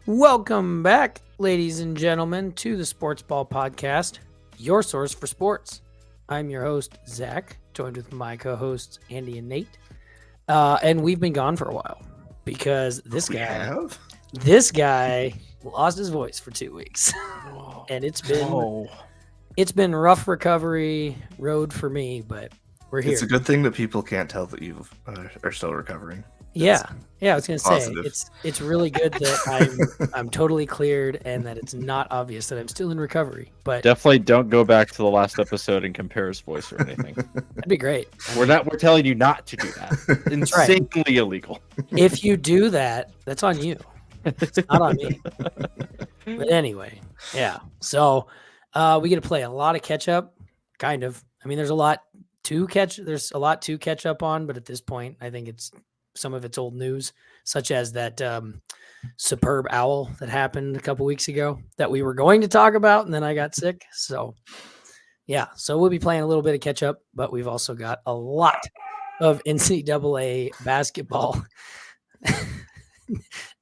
Welcome back, ladies and gentlemen, to the Sportsball podcast, your source for sports. I'm your host, Zach, joined with my co-hosts, Andy and Nate. And we've been gone for a while because this guy lost his voice for 2 weeks. And it's been rough recovery road for me, but we're here. It's a good thing that people can't tell that you are still recovering. Yeah, I was gonna say it's really good that I'm totally cleared and that it's not obvious that I'm still in recovery. But definitely don't go back to the last episode and compare his voice or anything. That'd be great. We're telling you not to do that. Insanely illegal. If you do that, that's on you. It's not on me. But anyway, yeah. So we get to play a lot of catch up, kind of. I mean, there's a lot to catch up on, but at this point, I think some of it's old news, such as that superb owl that happened a couple weeks ago that we were going to talk about, and then I got sick. So, yeah. So we'll be playing a little bit of catch up, but we've also got a lot of NCAA basketball.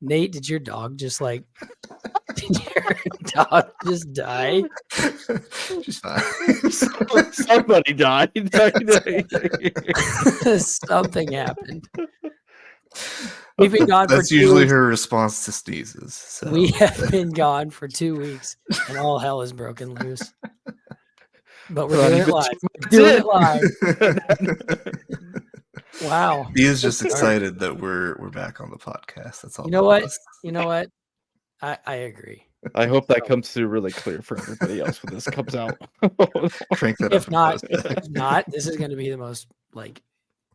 Nate, did your dog just die? She's fine. Somebody died. Something happened. We've been gone That's for usually 2 weeks. her response to sneezes. So. We have been gone for 2 weeks, and all hell is broken loose. But we're doing it live. Wow. He is just excited that we're back on the podcast. That's all. You know what? I agree. I hope that comes through really clear for everybody else when this comes out. Crank that If up. not, this is going to be the most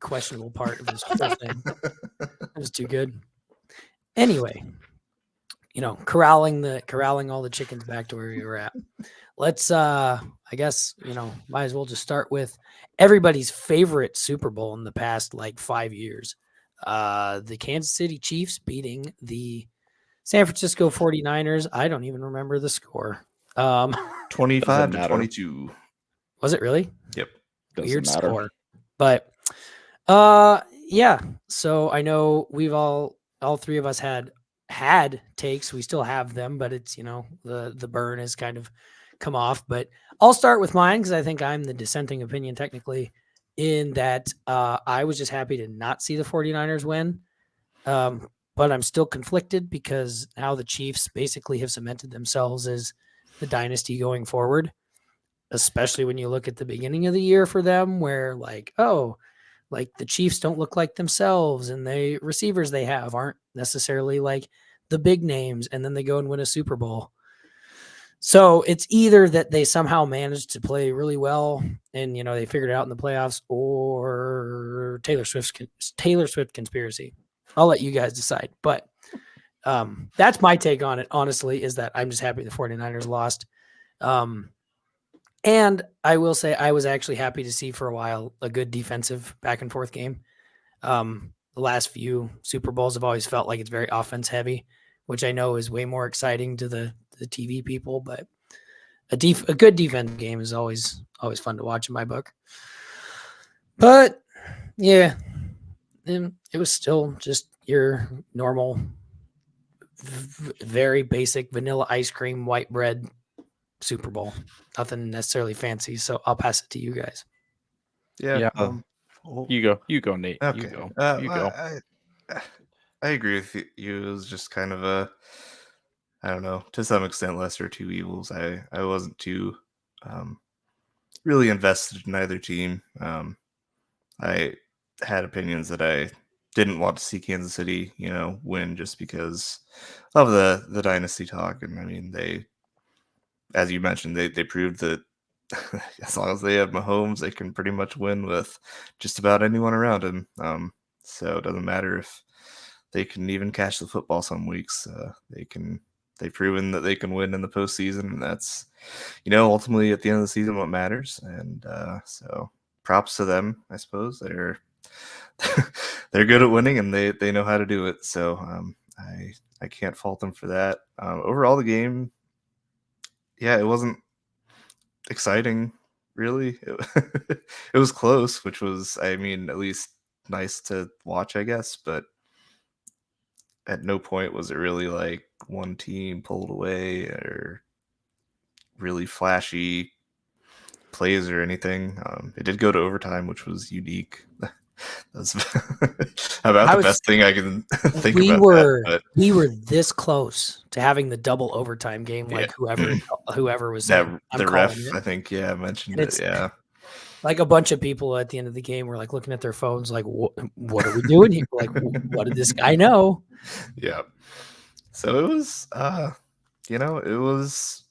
questionable part of this whole thing. It was too good. Anyway, corralling all the chickens back to where we were at. Let's I guess, might as well just start with everybody's favorite Super Bowl in the past 5 years. The Kansas City Chiefs beating the San Francisco 49ers. I don't even remember the score. 25-22. Was it really? Yep. Weird score. But yeah. So I know we've all three of us had takes. We still have them, but it's the burn has kind of come off. But I'll start with mine because I think I'm the dissenting opinion technically in that I was just happy to not see the 49ers win. But I'm still conflicted because now the Chiefs basically have cemented themselves as the dynasty going forward, especially when you look at the beginning of the year for them where the Chiefs don't look like themselves and the receivers they have aren't necessarily the big names, and then they go and win a Super Bowl. So it's either that they somehow managed to play really well and, they figured it out in the playoffs, or Taylor Swift conspiracy. I'll let you guys decide. But that's my take on it, honestly, is that I'm just happy the 49ers lost. And I will say I was actually happy to see for a while a good defensive back and forth game. The last few Super Bowls have always felt like it's very offense heavy, which I know is way more exciting to the TV people, but a good defensive game is always fun to watch in my book. But yeah, it was still just your normal, very basic vanilla ice cream, white bread Super Bowl. Nothing necessarily fancy. So I'll pass it to you guys. Yeah. You go, Nate. Okay. You go. I agree with you. It was just kind of I don't know, to some extent, lesser two evils. I wasn't too really invested in either team. I had opinions that I didn't want to see Kansas City, win just because of the dynasty talk. And I mean, they, as you mentioned, they proved that as long as they have Mahomes, they can pretty much win with just about anyone around him. So it doesn't matter if they can even catch the football some weeks. They've proven that they can win in the postseason, and that's, ultimately at the end of the season what matters. And so props to them, I suppose. They're good at winning, and they know how to do it. So I can't fault them for that. Overall, the game, yeah, it wasn't exciting, really. It was close, which was, I mean, at least nice to watch, I guess. But at no point was it really like one team pulled away or really flashy plays or anything. It did go to overtime, which was unique. That's about the best thing I can think about that. But we were this close to having the double overtime game, Yeah. like whoever was that saying, I'm the calling ref, it. I think, mentioned And it. it's Yeah. like a bunch of people at the end of the game were like looking at their phones, like, what are we doing here? Like, what did this guy know? Yeah. So it was, it was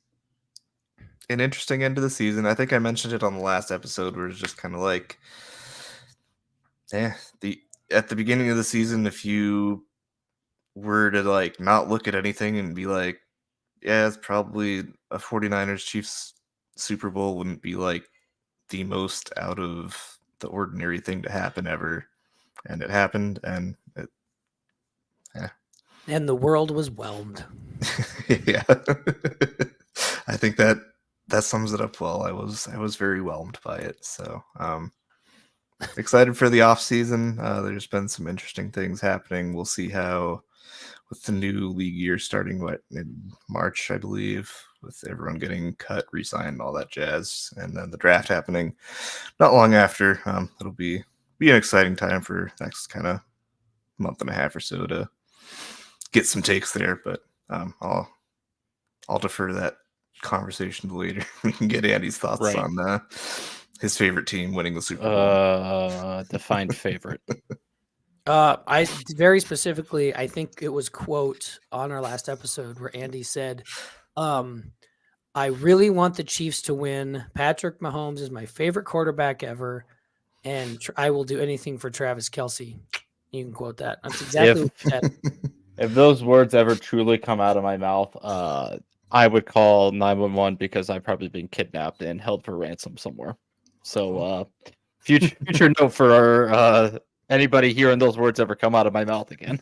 an interesting end of the season. I think I mentioned it on the last episode where it's just kind of like, at the beginning of the season, if you were to like not look at anything and be like, yeah, it's probably a 49ers Chiefs Super Bowl wouldn't be like the most out of the ordinary thing to happen ever. And it happened, and And the world was whelmed. yeah. I think that sums it up well. I was very whelmed by it. So excited for the off season. There's been some interesting things happening. We'll see how, with the new league year starting in March, I believe, with everyone getting cut, re-signed, all that jazz, and then the draft happening not long after. It'll be an exciting time for the next kind of month and a half or so to get some takes there. But I'll defer that conversation to later. We can get Andy's thoughts on his favorite team winning the Super Bowl. Defined favorite. I very specifically, I think it was quote on our last episode where Andy said, I really want the Chiefs to win. Patrick Mahomes is my favorite quarterback ever, and I will do anything for Travis Kelce. You can quote that. That's exactly what he said. If those words ever truly come out of my mouth, I would call 911 because I've probably been kidnapped and held for ransom somewhere. So, future note for anybody hearing those words ever come out of my mouth again.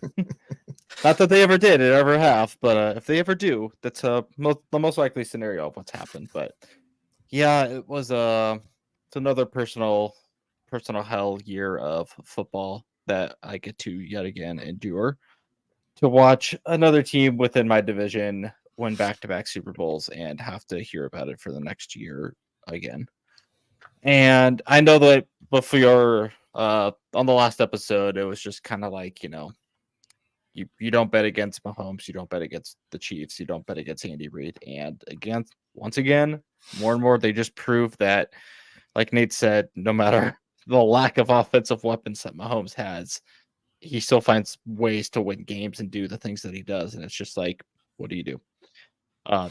Not that they ever did, it ever have, but if they ever do, that's the most likely scenario of what's happened. But yeah, it was it's another personal hell year of football that I get to yet again endure. To watch another team within my division win back-to-back Super Bowls and have to hear about it for the next year again. And I know that before on the last episode, it was just kind of like, you don't bet against Mahomes, you don't bet against the Chiefs, you don't bet against Andy Reid. And once again, more and more, they just prove that, like Nate said, no matter the lack of offensive weapons that Mahomes has, he still finds ways to win games and do the things that he does. And it's just like, what do?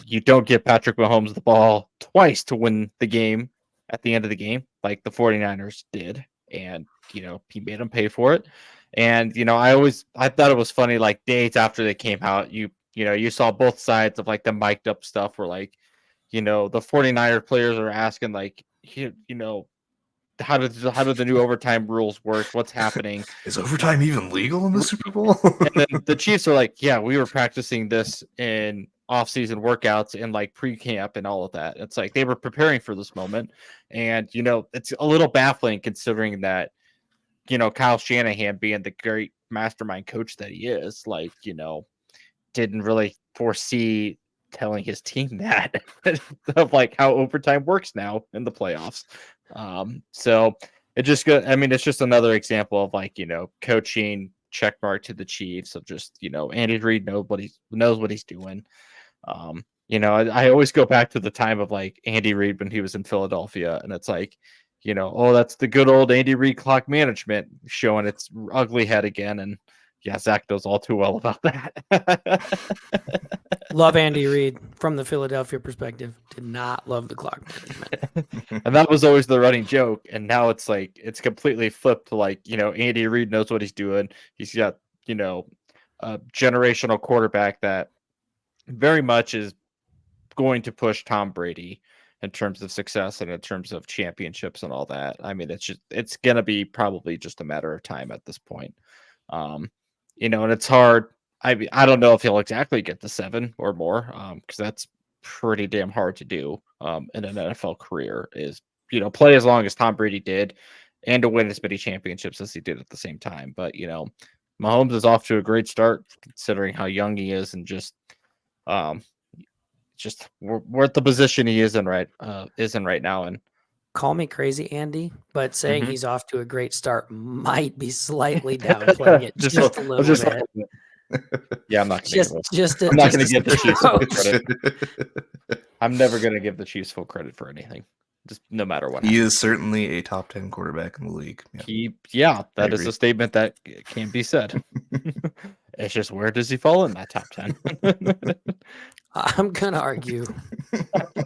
You don't give Patrick Mahomes the ball twice to win the game at the end of the game, like the 49ers did. And, he made them pay for it. And, I thought it was funny, like days after they came out, you saw both sides of like the mic'd up stuff where like, the 49er players are asking like, how do the new overtime rules work? What's happening? Is overtime even legal in the Super Bowl? And then the Chiefs are like, yeah, we were practicing this in off-season workouts and like pre-camp and all of that. It's like they were preparing for this moment. And, it's a little baffling considering that, Kyle Shanahan being the great mastermind coach that he is, like, didn't really foresee telling his team that of like how overtime works now in the playoffs. So it just it's just another example of like, coaching check mark to the Chiefs of just, Andy Reid knows what he's doing. I always go back to the time of like Andy Reid when he was in Philadelphia, and it's like, that's the good old Andy Reid clock management showing its ugly head again. And yeah, Zach knows all too well about that. Love Andy Reid from the Philadelphia perspective. Did not love the clock management. And that was always the running joke. And now it's like, it's completely flipped to like, Andy Reid knows what he's doing. He's got, a generational quarterback that very much is going to push Tom Brady in terms of success and in terms of championships and all that. I mean, it's going to be probably just a matter of time at this point. And it's hard. I don't know if he'll exactly get the 7 or more, because that's pretty damn hard to do in an NFL career, is, play as long as Tom Brady did and to win as many championships as he did at the same time. But, Mahomes is off to a great start considering how young he is, and just we're at the position he is in right now. And Call me crazy, Andy, but saying Mhm. he's off to a great start might be slightly downplaying it just a little bit. Yeah, I'm not going Just, to just, I'm not just going to a give the Chiefs full skosh. credit. I'm never going to give the Chiefs full credit for anything, just no matter what. He happens. is certainly a top 10 quarterback in the league. That is agree. a statement that can't be said. It's just, where does he fall in that top 10? I'm gonna argue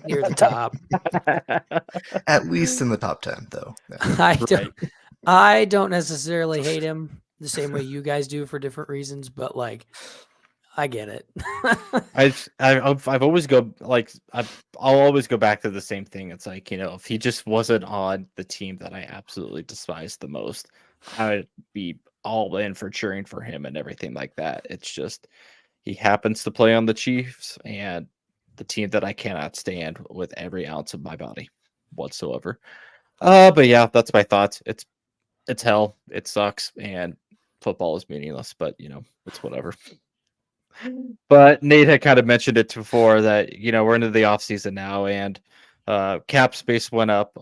near the top. At least in the top 10, though. Yeah. I don't necessarily hate him the same way you guys do for different reasons, but like, I get it. I've always I'll always go back to the same thing. It's like, if he just wasn't on the team that I absolutely despise the most, I would be all in for cheering for him and everything like that. It's just, he happens to play on the Chiefs and the team that I cannot stand with every ounce of my body whatsoever. But yeah, that's my thoughts. It's hell. It sucks, and football is meaningless, but it's whatever. But Nate had kind of mentioned it before that, we're into the off season now, and cap space went up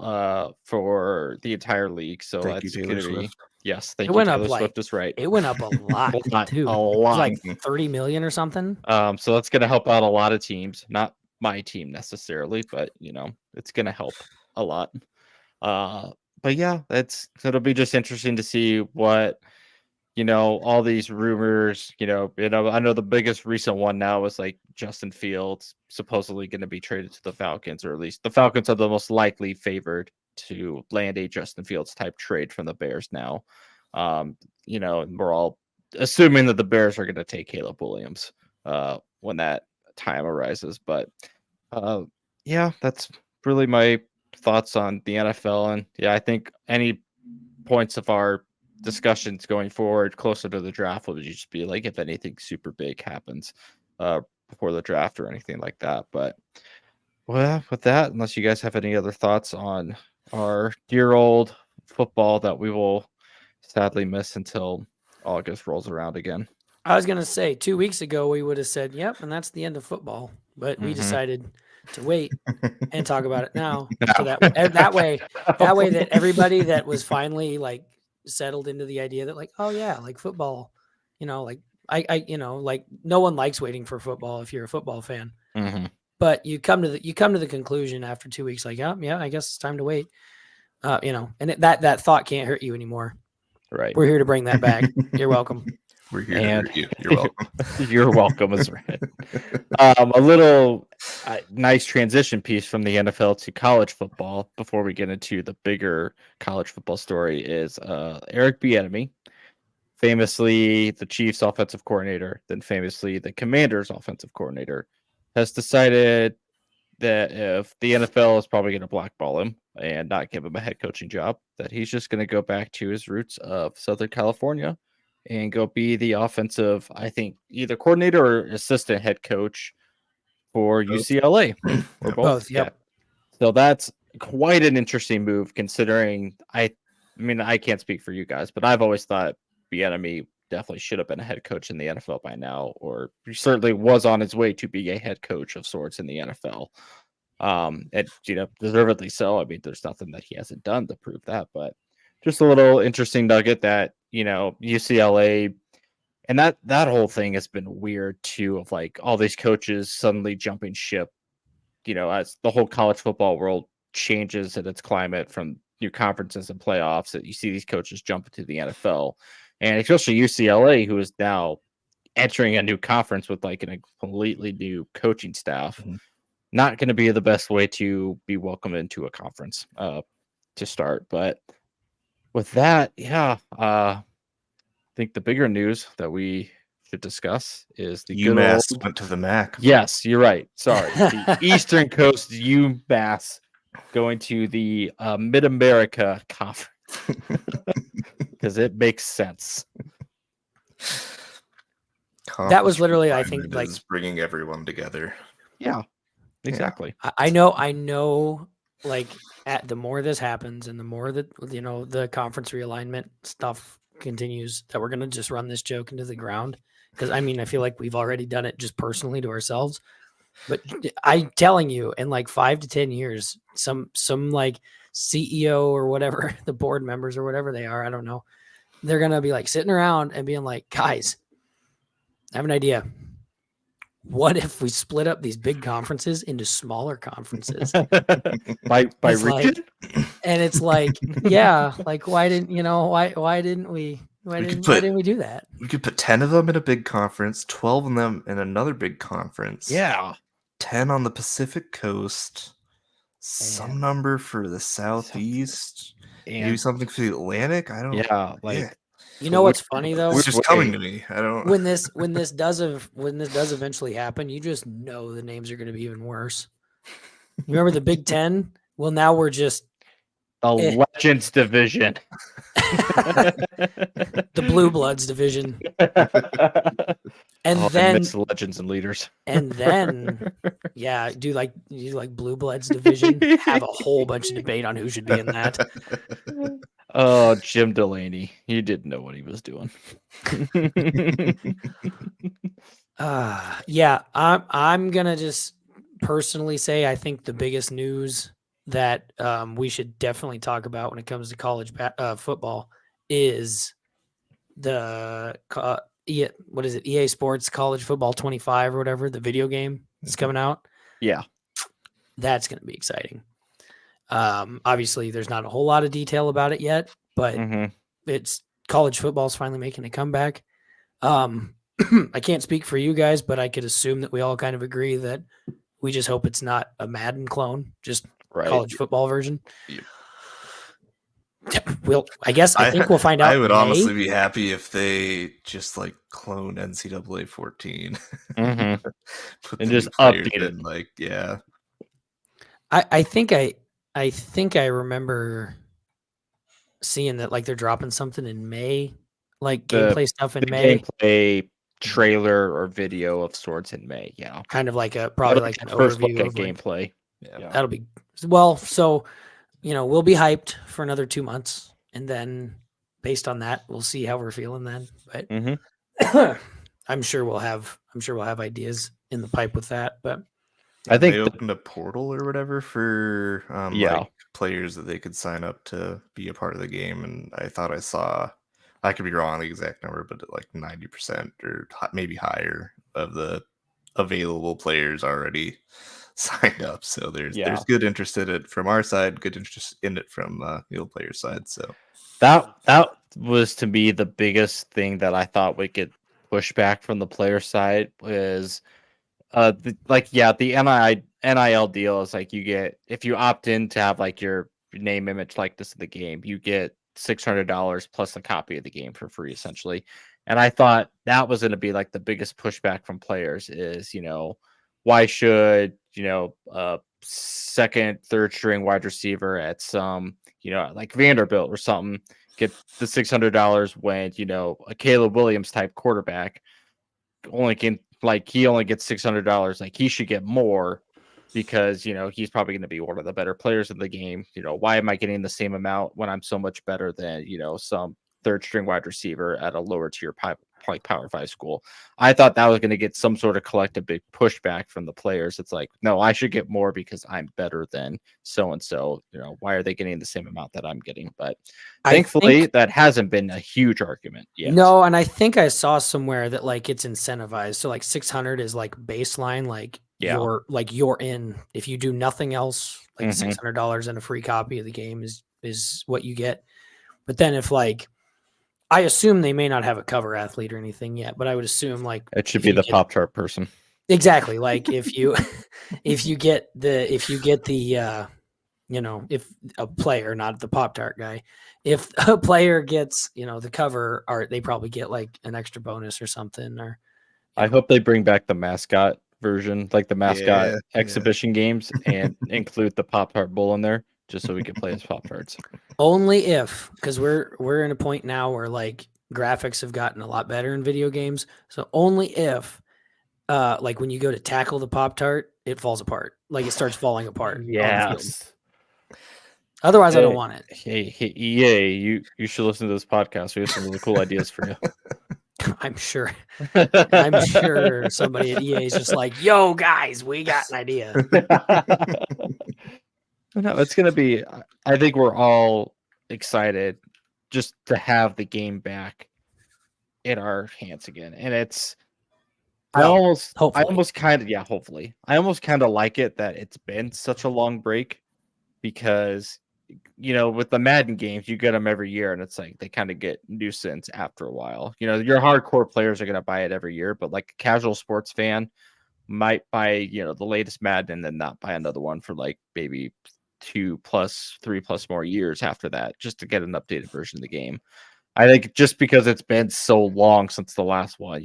for the entire league. So Thank you, that's Taylor gonna be, Swift. yes, thank It you. went up Taylor like Swift is right. it went up a lot too. A It was lot. like 30 million or something. So that's gonna help out a lot of teams. Not my team necessarily, but it's gonna help a lot. But yeah, it'll be just interesting to see what all these rumors. I know the biggest recent one now is like Justin Fields supposedly going to be traded to the Falcons, or at least the Falcons are the most likely favored to land a Justin Fields type trade from the Bears now. And we're all assuming that the Bears are going to take Caleb Williams when that time arises. But yeah, that's really my thoughts on the NFL. And yeah, I think any points of our discussions going forward closer to the draft would just be like if anything super big happens before the draft or anything like that. But well, with that, unless you guys have any other thoughts on our dear old football that we will sadly miss until August rolls around again. I was gonna say 2 weeks ago we would have said, "Yep," and that's the end of football. But we decided to wait and talk about it now, so that way that everybody that was finally like settled into the idea that like, oh yeah, like football, like I like no one likes waiting for football if you're a football fan. Mm-hmm. But you come to the conclusion after 2 weeks, like, yeah, I guess it's time to wait. And that thought can't hurt you anymore. Right. We're here to bring that back. You're welcome. We're here to hurt you. You're welcome. You're welcome is right. A little nice transition piece from the NFL to college football before we get into the bigger college football story is Eric Bieniemy, famously the Chiefs offensive coordinator, then famously the Commanders offensive coordinator, has decided that if the NFL is probably going to blackball him and not give him a head coaching job, that he's just going to go back to his roots of Southern California and go be the offensive, I think, either coordinator or assistant head coach for UCLA or both. Yep. Yeah. So that's quite an interesting move considering I mean, I can't speak for you guys, but I've always thought Bieniemy definitely should have been a head coach in the NFL by now, or he certainly was on his way to be a head coach of sorts in the NFL. And deservedly so. I mean, there's nothing that he hasn't done to prove that, but just a little interesting nugget that UCLA and that whole thing has been weird too, of like all these coaches suddenly jumping ship, as the whole college football world changes in its climate from new conferences and playoffs, that you see these coaches jump into the NFL, and especially UCLA, who is now entering a new conference with like a completely new coaching staff. Mm-hmm. Not going to be the best way to be welcomed into a conference to start. But with that, yeah, I think the bigger news that we should discuss is the UMass went to the MAC. Yes, you're right. Sorry. The Eastern Coast UMass going to the Mid-America Conference because it makes sense. That was literally, I think, like bringing everyone together. Yeah. Exactly. Yeah. I know, like the more this happens and the more that, the conference realignment stuff continues, that we're going to just run this joke into the ground. Because I mean, I feel like we've already done it just personally to ourselves. But I'm telling you, in like 5 to 10 years, some like CEO or whatever, the board members or whatever they are, I don't know, they're going to be like sitting around and being like, guys, I have an idea. What if we split up these big conferences into smaller conferences? by It's region? And it's like, yeah, like why didn't we do that? We could put 10 of them in a big conference, 12 of them in another big conference. Yeah. 10 on the Pacific Coast, some number for the Southeast, maybe And something for the Atlantic. I don't. yeah, like You know what's funny though? It's just coming to me. I don't. When this does eventually happen, you just know the names are going to be even worse. You remember the Big Ten? Well, now we're just the Legends division, the Blue Bloods division, and then Legends and Leaders, and then yeah, do like Blue Bloods division. Have a whole bunch of debate on who should be in that. Oh, Jim Delaney. He didn't know what he was doing. Yeah, I'm gonna just personally say I think the biggest news that we should definitely talk about when it comes to college football is the what is it? EA Sports College Football 25 or whatever, the video game that's coming out. Yeah, that's going to be exciting. Obviously, there's not a whole lot of detail about it yet, but it's college football is finally making a comeback. I can't speak for you guys, but I could assume that we all kind of agree that we just hope it's not a Madden clone, just college football version. Yep. I think we'll find out. I would honestly be happy if they just like clone NCAA 14 and just update it. Like, yeah. I think I remember seeing that like they're dropping something in May, like gameplay stuff in May. Gameplay trailer or video of sorts in May. Yeah, kind of like probably like an overview of gameplay. Yeah, that'll be well. So we'll be hyped for another 2 months, and then based on that, we'll see how we're feeling then. But I'm sure we'll have ideas in the pipe with that. But I think they opened a portal or whatever for like players that they could sign up to be a part of the game, and I thought I saw. I could be wrong on the exact number, but like 90% or maybe higher of the available players already signed up. So there's good interest in it from our side, good interest in it from the old player side. So that was to me the biggest thing that I thought we could push back from the player side was the NIL deal is like you get, if you opt in to have like your name, image, likeness of the game, you get $600 plus a copy of the game for free, essentially. And I thought that was going to be like the biggest pushback from players is, why should, second, third string wide receiver at some, like Vanderbilt or something get the $600 when, a Caleb Williams type quarterback only gets $600. Like he should get more because, he's probably going to be one of the better players in the game. Why am I getting the same amount when I'm so much better than, some third string wide receiver at a lower tier like Power 5 school? I thought that was going to get some sort of collective big pushback from the players. It's like, no, I should get more because I'm better than so-and-so. Why are they getting the same amount that I'm getting? But thankfully that hasn't been a huge argument yet. No, and I think I saw somewhere that like it's incentivized. So like 600 is like baseline, like you're in. If you do nothing else, like $600 and a free copy of the game is what you get. But then if like, I assume they may not have a cover athlete or anything yet, but I would assume like it should be the Pop-Tart person. Exactly. Like if you get the if a player, not the Pop-Tart guy, if a player gets, the cover art, they probably get like an extra bonus or something. Or I hope they bring back the mascot version, like the mascot exhibition games, and include the Pop-Tart Bowl in there, just so we can play as Pop-Tarts. Only if, because we're in a point now where like graphics have gotten a lot better in video games. So only if, like when you go to tackle the Pop-Tart, it falls apart. Like it starts falling apart. Yes. Otherwise, I don't want it. Hey, EA, you should listen to this podcast. We have some really cool ideas for you. I'm sure. I'm sure somebody at EA is just like, "Yo, guys, we got an idea." No, it's gonna be. I think we're all excited just to have the game back in our hands again, and it's. I almost kind of hopefully. I almost kind of like it that it's been such a long break because with the Madden games, you get them every year, and it's like they kind of get nuisance after a while. Your hardcore players are gonna buy it every year, but like a casual sports fan might buy the latest Madden and then not buy another one for like maybe 2+, 3+ more years after that just to get an updated version of the game. I think just because it's been so long since the last one,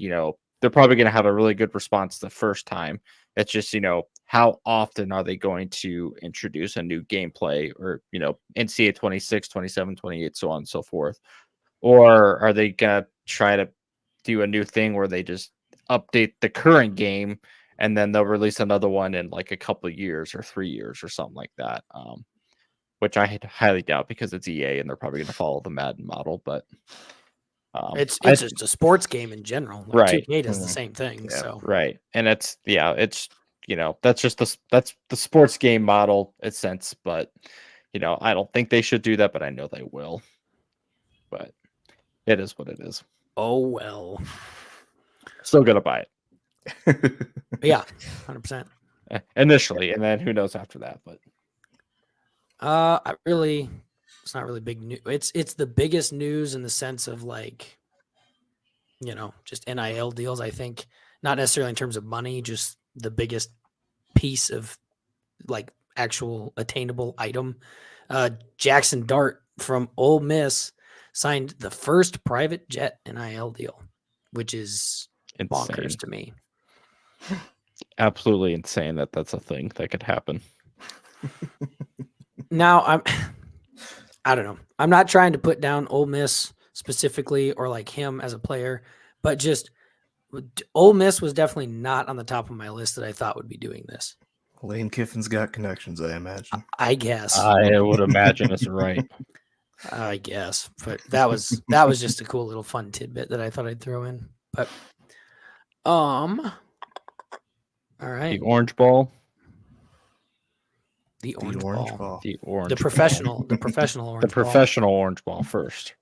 they're probably going to have a really good response the first time. It's just, how often are they going to introduce a new gameplay or, NCAA 26, 27, 28, so on and so forth? Or are they going to try to do a new thing where they just update the current game and then they'll release another one in like a couple of years or 3 years or something like that? Which I highly doubt because it's EA and they're probably going to follow the Madden model. But it's just a sports game in general. Like right. 2K does the same thing. Yeah. So right, and it's that's just that's the sports game model in sense. But I don't think they should do that, but I know they will. But it is what it is. Oh well. Still gonna buy it. Yeah, 100%. Initially, and then who knows after that. But it's not really big news. It's the biggest news in the sense of like, just NIL deals. I think not necessarily in terms of money, just the biggest piece of like actual attainable item. Jackson Dart from Ole Miss signed the first private jet NIL deal, which is bonkers to me. Absolutely insane that's a thing that could happen. Now I don't know. I'm not trying to put down Ole Miss specifically or like him as a player, but just Ole Miss was definitely not on the top of my list that I thought would be doing this. Lane Kiffin's got connections, I imagine. I guess. I would imagine it's right. I guess, but that was just a cool little fun tidbit that I thought I'd throw in. But all right. The orange ball. The orange ball. The professional orange ball. The professional orange ball first.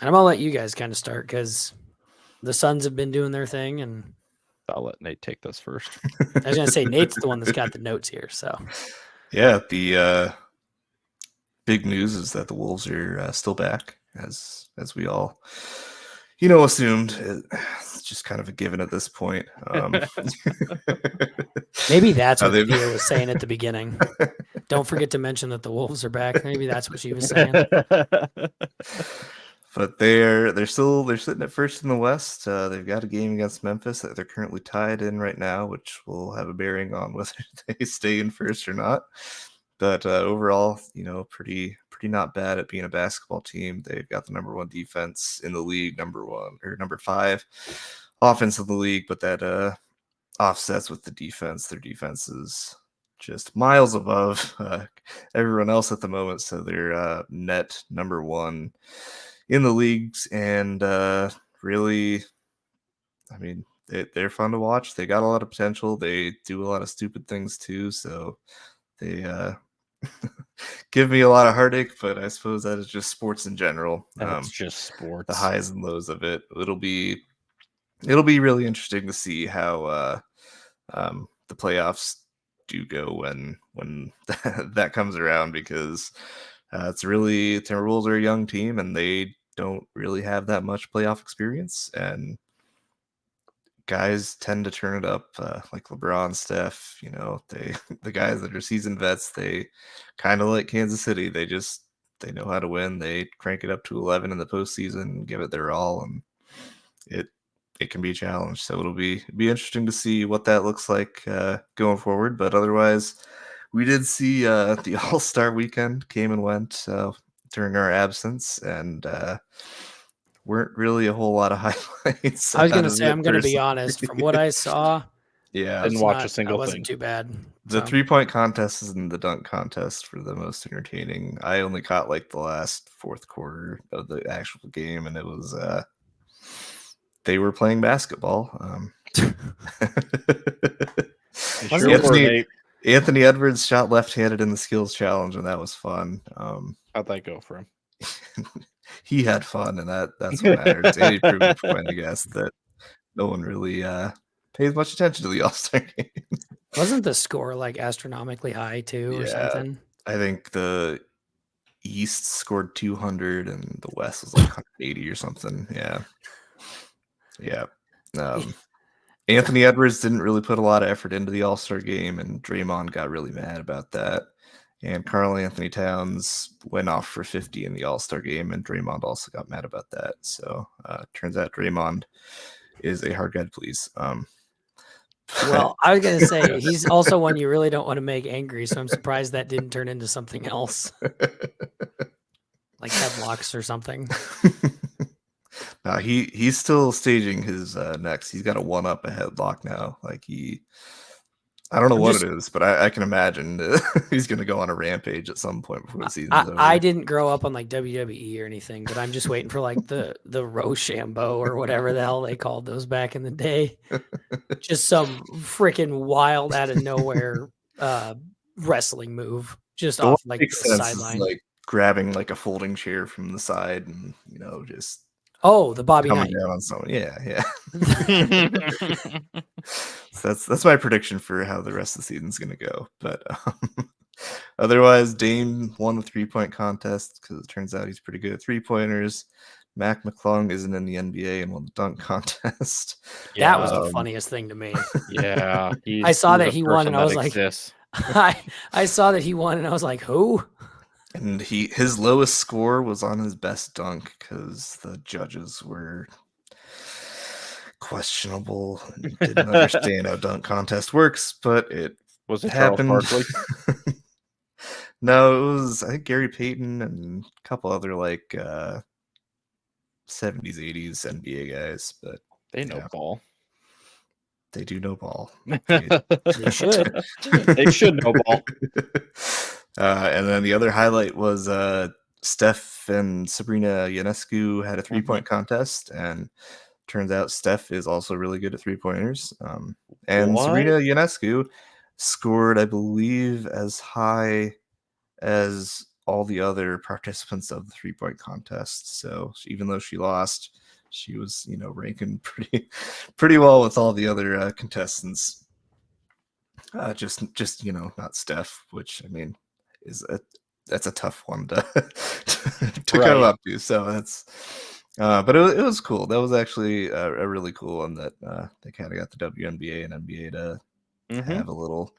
And I'm gonna let you guys kind of start because the Suns have been doing their thing, and I'll let Nate take this first. I was gonna say Nate's the one that's got the notes here. So yeah, the big news is that the Wolves are still back, as we all assumed. It's just kind of a given at this point. Maybe that's what Thea was saying at the beginning. Don't forget to mention that the Wolves are back. Maybe that's what she was saying. But they're sitting at first in the West. They've got a game against Memphis that they're currently tied in right now, which will have a bearing on whether they stay in first or not. But overall, pretty not bad at being a basketball team. They've got the number 1 defense in the league, number 5 offense in the league, but that offsets with the defense. Their defense is just miles above everyone else at the moment. So they're net number 1 in the leagues, and really, I mean, they're fun to watch. They got a lot of potential. They do a lot of stupid things too. So they give me a lot of heartache, but I suppose that is just sports in general. That's just sports. The highs and lows of it. It'll be really interesting to see how the playoffs do go when that comes around, because it's really, Timberwolves are a young team and they don't really have that much playoff experience, and guys tend to turn it up, like LeBron, Steph, the guys that are seasoned vets, they kind of like Kansas City. They know how to win. They crank it up to 11 in the postseason, give it their all, and it can be a challenge. So it'll be interesting to see what that looks like going forward. But otherwise, we did see the All-Star weekend came and went during our absence, and weren't really a whole lot of highlights. I was going to say, I'm going to be honest. From what I saw, didn't watch a single thing. It wasn't too bad. The So. 3-point contests and the dunk contest for the most entertaining. I only caught like the last fourth quarter of the actual game, and it was they were playing basketball. Sure were, Nate. Anthony Edwards shot left-handed in the skills challenge, and that was fun. How'd that go for him? He had fun, and that's what matters. And he proved the point, I guess, that no one really pays much attention to the All-Star game. Wasn't the score like astronomically high too, or something? I think the East scored 200 and the West was like 180 or something. Yeah. Anthony Edwards didn't really put a lot of effort into the All-Star game, and Draymond got really mad about that. And Karl Anthony Towns went off for 50 in the All-Star game, and Draymond also got mad about that. So turns out Draymond is a hard guy to please. Well, I was going to say, he's also one you really don't want to make angry, so I'm surprised that didn't turn into something else. Like headlocks or something. No, he's still staging his next. He's got a 1-up a headlock now. Like I don't know what it is, but I can imagine he's going to go on a rampage at some point before the season's over. I didn't grow up on like WWE or anything, but I'm just waiting for like the Rochambeau or whatever the hell they called those back in the day. Just some freaking wild out of nowhere wrestling move, just off like the sideline. Like grabbing like a folding chair from the side and just the Bobby coming Knight down on someone. Yeah. So that's my prediction for how the rest of the season's going to go. But otherwise, Dame won the 3-point contest because it turns out he's pretty good at 3-pointers. Mac McClung isn't in the NBA and won the dunk contest. That was the funniest thing to me. Yeah. I saw that he won and I was like, I saw that he won and I was like, who? And his lowest score was on his best dunk because the judges were questionable and didn't understand how dunk contest works, but it happened. No, it was I think Gary Payton and a couple other like 70s, 80s NBA guys, but they know ball. They do know ball. They should. They should know ball. And then the other highlight was Steph and Sabrina Ionescu had a 3-point contest, and turns out Steph is also really good at 3-pointers. And Sabrina Ionescu scored, I believe, as high as all the other participants of the 3-point contest. So even though she lost, she was, ranking pretty well with all the other contestants. Just not Steph, which I mean that's a tough one to come up to. So that's but it was cool. That was actually a really cool one that they kind of got the WNBA and NBA to have a little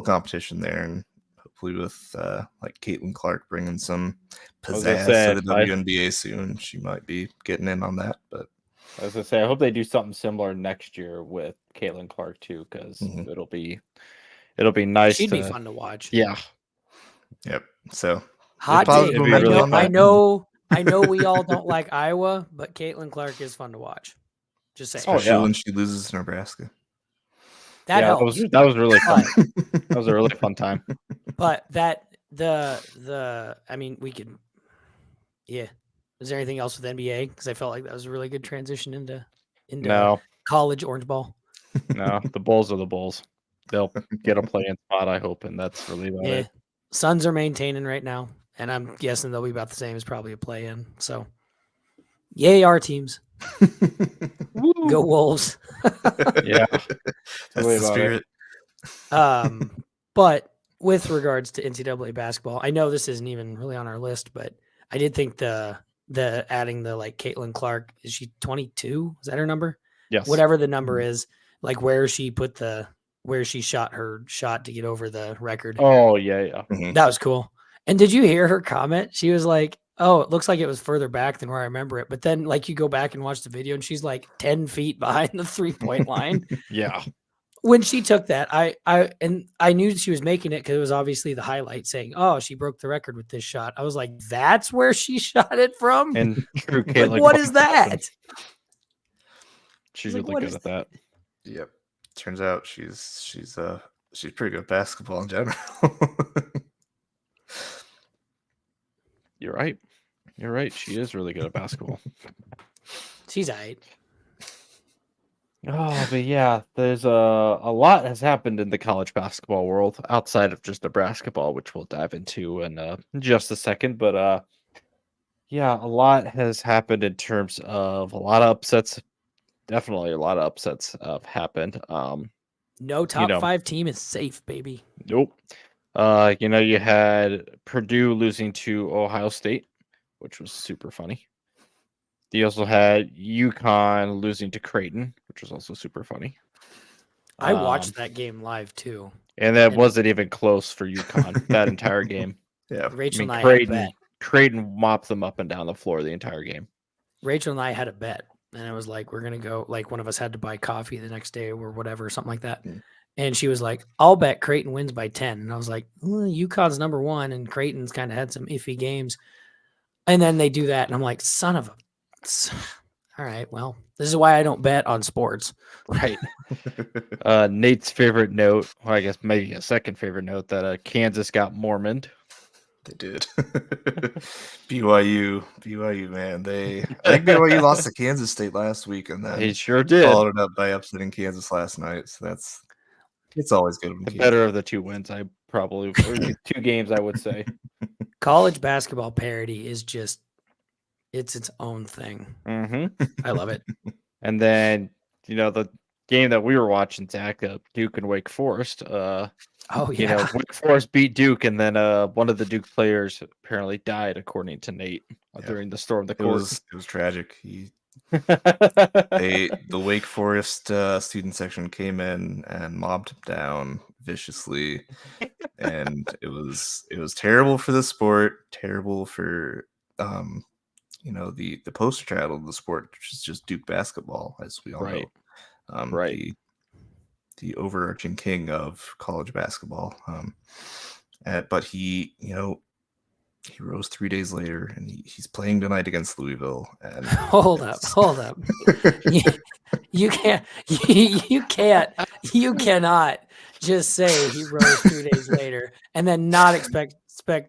competition there, and hopefully with like Caitlin Clark bringing some pizzazz to the WNBA soon, she might be getting in on that. But I was gonna say, I hope they do something similar next year with Caitlin Clark too, because it'll be nice. She'd be fun to watch. Yeah. Yep. So hot take. I know we all don't like Iowa, but Caitlin Clark is fun to watch. Just saying. Especially when she loses to Nebraska. That helps. That was really fun. That was a really fun time. But I mean, we could. Yeah. Is there anything else with NBA? Because I felt like that was a really good transition into college orange ball. No, the Bulls are the Bulls. They'll get a play-in spot, I hope, and that's really about it. Suns are maintaining right now, and I'm guessing they'll be about the same as probably a play-in. So, yay, our teams. Go Wolves. Yeah. That's the spirit. But with regards to NCAA basketball, I know this isn't even really on our list, but I did think the adding the like Caitlin Clark, is she 22? Is that her number? Yes. Whatever the number is, like where she shot her shot to get over the record. Oh, yeah. That was cool. And did you hear her comment? She was like, oh, it looks like it was further back than where I remember it. But then like you go back and watch the video and she's like 10 feet behind the 3-point line. Yeah. When she took that, I knew she was making it because it was obviously the highlight saying, oh, she broke the record with this shot. I was like, that's where she shot it from? And true Caitlin. Like, what is that? She's really good at that. Yep. Turns out she's she's pretty good at basketball in general. You're right. You're right. She is really good at basketball. She's all right. Oh, but yeah, there's a lot has happened in the college basketball world outside of just the basketball, which we'll dive into in just a second. But yeah, a lot has happened in terms of a lot of upsets. Definitely a lot of upsets have happened. No top 5 team is safe, baby. Nope. You had Purdue losing to Ohio State, which was super funny. You also had UConn losing to Creighton, which was also super funny. I watched that game live too. And that wasn't even close for UConn that entire game. Yeah. Rachel and I had a bet. Creighton mopped them up and down the floor the entire game. Rachel and I had a bet. And it was like, we're going to go, like one of us had to buy coffee the next day or whatever, something like that. And she was like, I'll bet Creighton wins by 10. And I was like, UConn's number 1 and Creighton's kind of had some iffy games. And then they do that. And I'm like, son of a... All right, well, this is why I don't bet on sports. Right. Nate's favorite note, well, I guess maybe a second favorite note, that Kansas got Mormoned. They did. BYU, man. I think BYU lost to Kansas State last week, and then they sure did. Followed it up by upsetting Kansas last night. So it's always good. The better of the 2 wins, I probably, or 2 games, I would say. College basketball parity is just, it's its own thing. Mm-hmm. I love it. And then, the game that we were watching, Zach, Duke and Wake Forest. Wake Forest beat Duke, and then one of the Duke players apparently died, according to Nate, during the storm of the court. It was tragic. The Wake Forest student section came in and mobbed him down viciously, and it was terrible for the sport, terrible for the poster child of the sport, which is just Duke basketball, as we all know. Right. The overarching king of college basketball. But he rose 3 days later, and he's playing tonight against Louisville. And hold up. You cannot just say he rose 3 days later and then not expect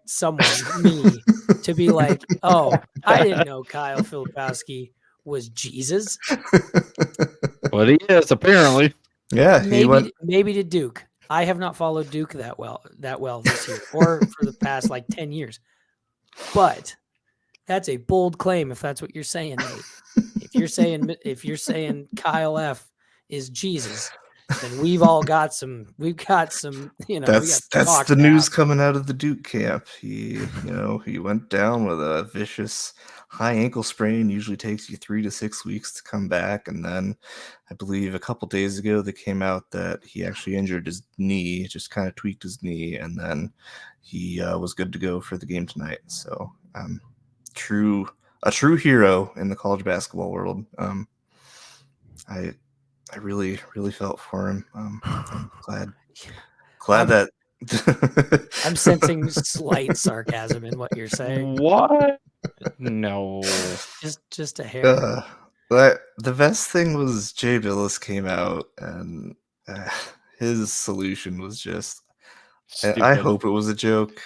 someone, me, to be like, oh, I didn't know Kyle Filipowski was Jesus. Well, he is, apparently. Yeah, maybe to Duke. I have not followed Duke that well this year or for the past 10 years. But that's a bold claim if that's what you're saying, Nate. If you're saying Kyle F is Jesus, then we've got some, that's the news coming out of the Duke camp. He went down with a vicious high ankle sprain, usually takes you 3 to 6 weeks to come back. And then I believe a couple days ago, they came out that he actually injured his knee, just kind of tweaked his knee. And then he was good to go for the game tonight. So a true hero in the college basketball world. I really, really felt for him. I'm glad that I'm sensing slight sarcasm in what you're saying. What? No, just a hair. But the best thing was Jay Billis came out, and his solution was just. I hope it was a joke.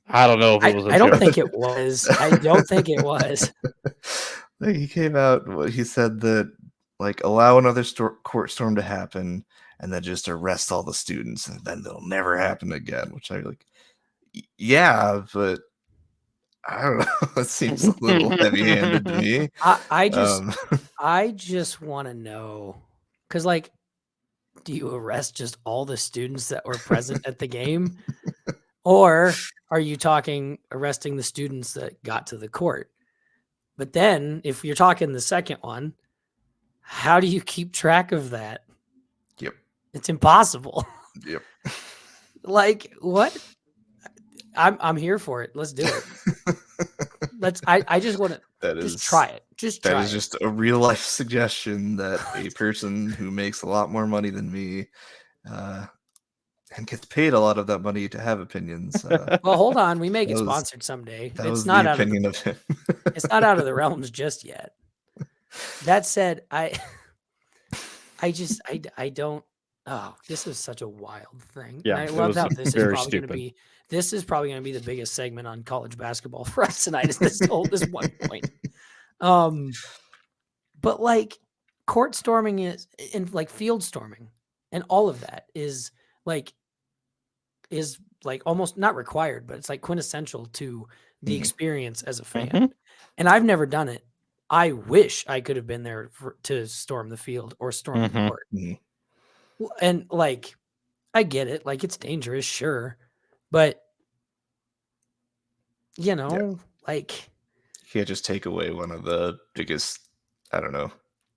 I don't know if it was a joke. I don't think it was. I don't think it was. He came out. He said that allow another court storm to happen, and then just arrest all the students, and then they'll never happen again. Which I like. Yeah, but. I don't know. It seems a little heavy-handed to me. I just want to know, because do you arrest just all the students that were present at the game, or are you talking arresting the students that got to the court? But then, if you're talking the second one, how do you keep track of that? Yep, it's impossible. Yep. What? I'm here for it. Let's do it. I just want to just try it. That is just a real life suggestion that a person who makes a lot more money than me and gets paid a lot of that money to have opinions. Well, hold on. We may get sponsored someday. It's not out of him. It's not out of the realms just yet. That said, I don't. this is such a wild thing. Yeah, And I it love was how this is very probably going to stupid. be. This is probably going to be the biggest segment on college basketball for us tonight. Is this one point? But like court storming is and like field storming and all of that is like almost not required, but it's like quintessential to the Mhm. experience as a fan. Mhm. And I've never done it. I wish I could have been there to storm the field or storm the Mhm. court. Mhm. And like, I get it. Like, it's dangerous, sure, but like, You can't just take away one of the biggest, I don't know,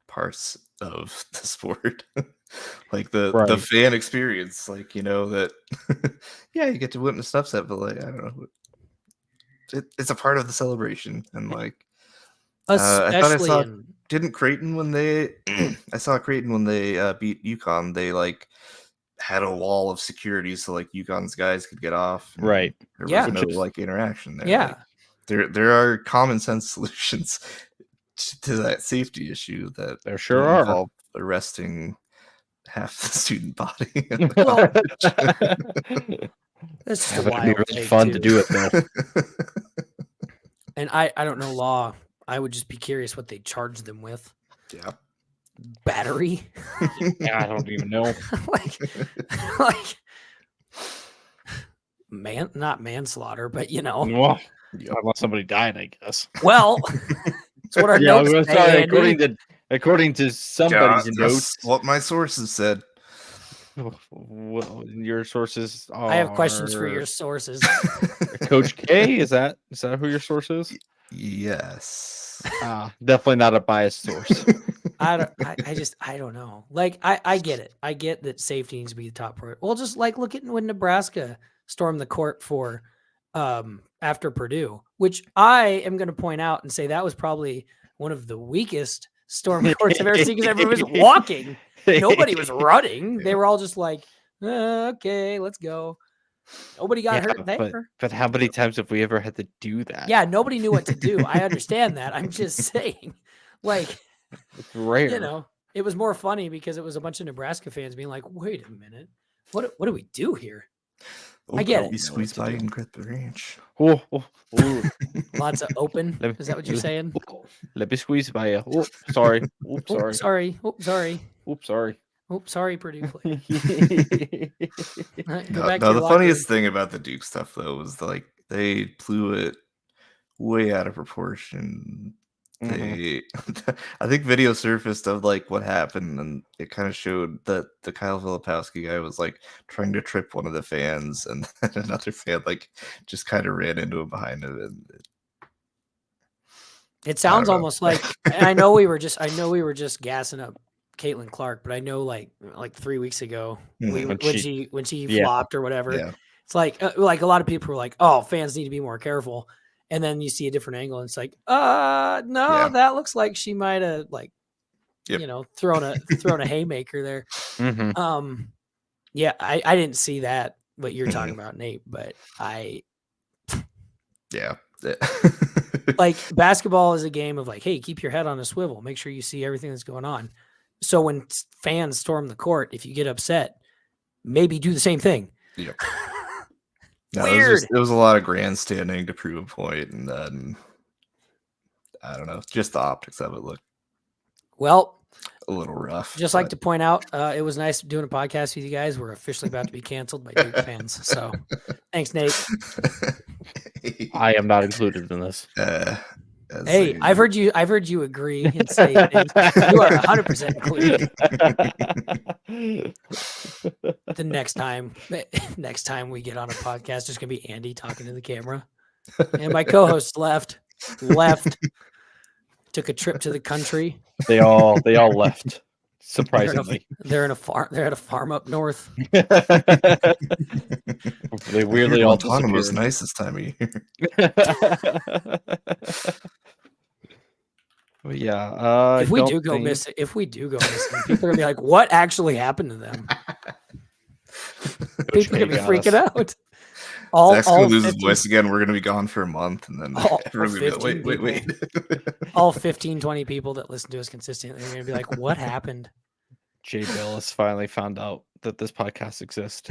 parts of the sport. Like the Right. fan experience, like that yeah, you get to witness upset, but like I don't know, it's a part of the celebration. And like I thought I especially saw in didn't Creighton when they I saw Creighton when they beat UConn, they like had a wall of security so like UConn's guys could get off, and Right. there Yeah. was no Which is- like interaction there. yeah. Like, there are common sense solutions to that safety issue that There sure don't are. involve arresting half the student body. Well, that's just Yeah, a but it'd be wild really take, fun to too. do it though. And I don't know law. I would just be curious what they charge them with. Yeah. Battery. Yeah, I don't even know. like not manslaughter, but Well, Yep. unless somebody died, I guess. well, it's what our Yeah, notes well, say, sorry. Andy. According to somebody's That's notes, what my sources said. your sources are. I have questions for your sources. Coach K. Is that who your source is? Yes. Definitely not a biased source. I don't know. Like I get it. I get that safety needs to be the top priority. Well, just like look at when Nebraska stormed the court for after Purdue, which I am going to point out and say that was probably one of the weakest storm courts I've ever seen because everyone was walking. Nobody was running. They were all just like, okay, let's go. Nobody got hurt there. But how many times have we ever had to do that? Yeah, nobody knew what to do. I understand that. I'm just saying, like, It's rare. it was more funny because it was a bunch of Nebraska fans being like, wait a minute, what do we do here? I get it. We squeeze by and grip the ranch. Oh. Lots of open. Is that what you're saying? Let me squeeze by you. Oh, sorry. Oops, Oh, sorry. sorry. Oh, sorry. Oops, sorry. Oh, sorry, Purdue. Go No, back to the your locker funniest room. thing about the Duke stuff though was like they blew it way out of proportion. They I think video surfaced of like what happened, and it kind of showed that the Kyle Filipowski guy was like trying to trip one of the fans, and then another fan like just kind of ran into him behind him. And It sounds don't know. almost like, and I know we were just gassing up Caitlin Clark, but I know like 3 weeks ago when she flopped or whatever, Yeah. it's like a lot of people were like, oh, fans need to be more careful. And then you see a different angle and it's like, no, Yeah. that looks like she might have like, Yep. thrown a haymaker there. Yeah, I didn't see that, what you're talking about, Nate, but Yeah. like basketball is a game of like, hey, keep your head on a swivel. Make sure you see everything that's going on. So when fans storm the court, if you get upset, maybe do the same thing. Yep. No, Weird. It was a lot of grandstanding to prove a point, and then I don't know, just the optics of it looked Well, a little rough. just like to point out, it was nice doing a podcast with you guys. We're officially about to be canceled by Duke fans. So thanks, Nate. I am not included in this. Hey, I've heard you agree and say things. You are 100% included. The next time we get on a podcast, there's gonna be Andy talking to the camera, and my co-host left, took a trip to the country. They all left. Surprisingly, they're at a farm up north. They weirdly all Montana was disappeared. nice this time of year. But yeah, if we do go missing, people are gonna be like, "What actually happened to them?" People are gonna be freaking out. Zach's gonna lose his voice again. We're gonna be gone for a month, and then everyone's gonna be like, wait. All 15, 20 people that listen to us consistently are gonna be like, "What happened?" Jay Billis finally found out that this podcast exists.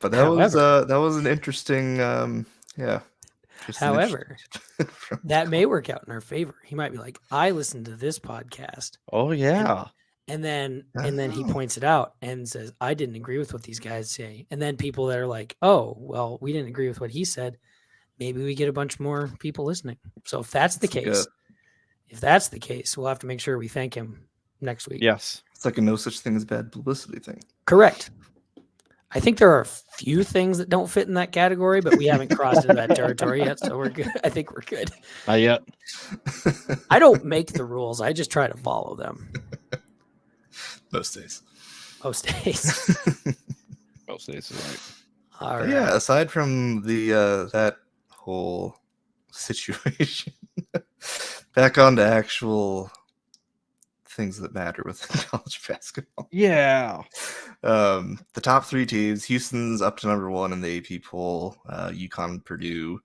But that was an interesting, yeah. However, that may work out in our favor. He might be like, I listened to this podcast. Oh yeah. And then he points it out and says, I didn't agree with what these guys say. And then people that are like, oh, well, we didn't agree with what he said. Maybe we get a bunch more people listening. So if that's the case, we'll have to make sure we thank him next week. Yes. It's like a no such thing as bad publicity thing. Correct. I think there are a few things that don't fit in that category, but we haven't crossed into that territory yet, so we're good. I think we're good. Not yet. I don't make the rules. I just try to follow them. Most days. Most days is right. All right. Yeah, aside from the that whole situation, back on to actual things that matter within college basketball. Yeah. The top 3 teams, Houston's up to number 1 in the AP poll. UConn and Purdue,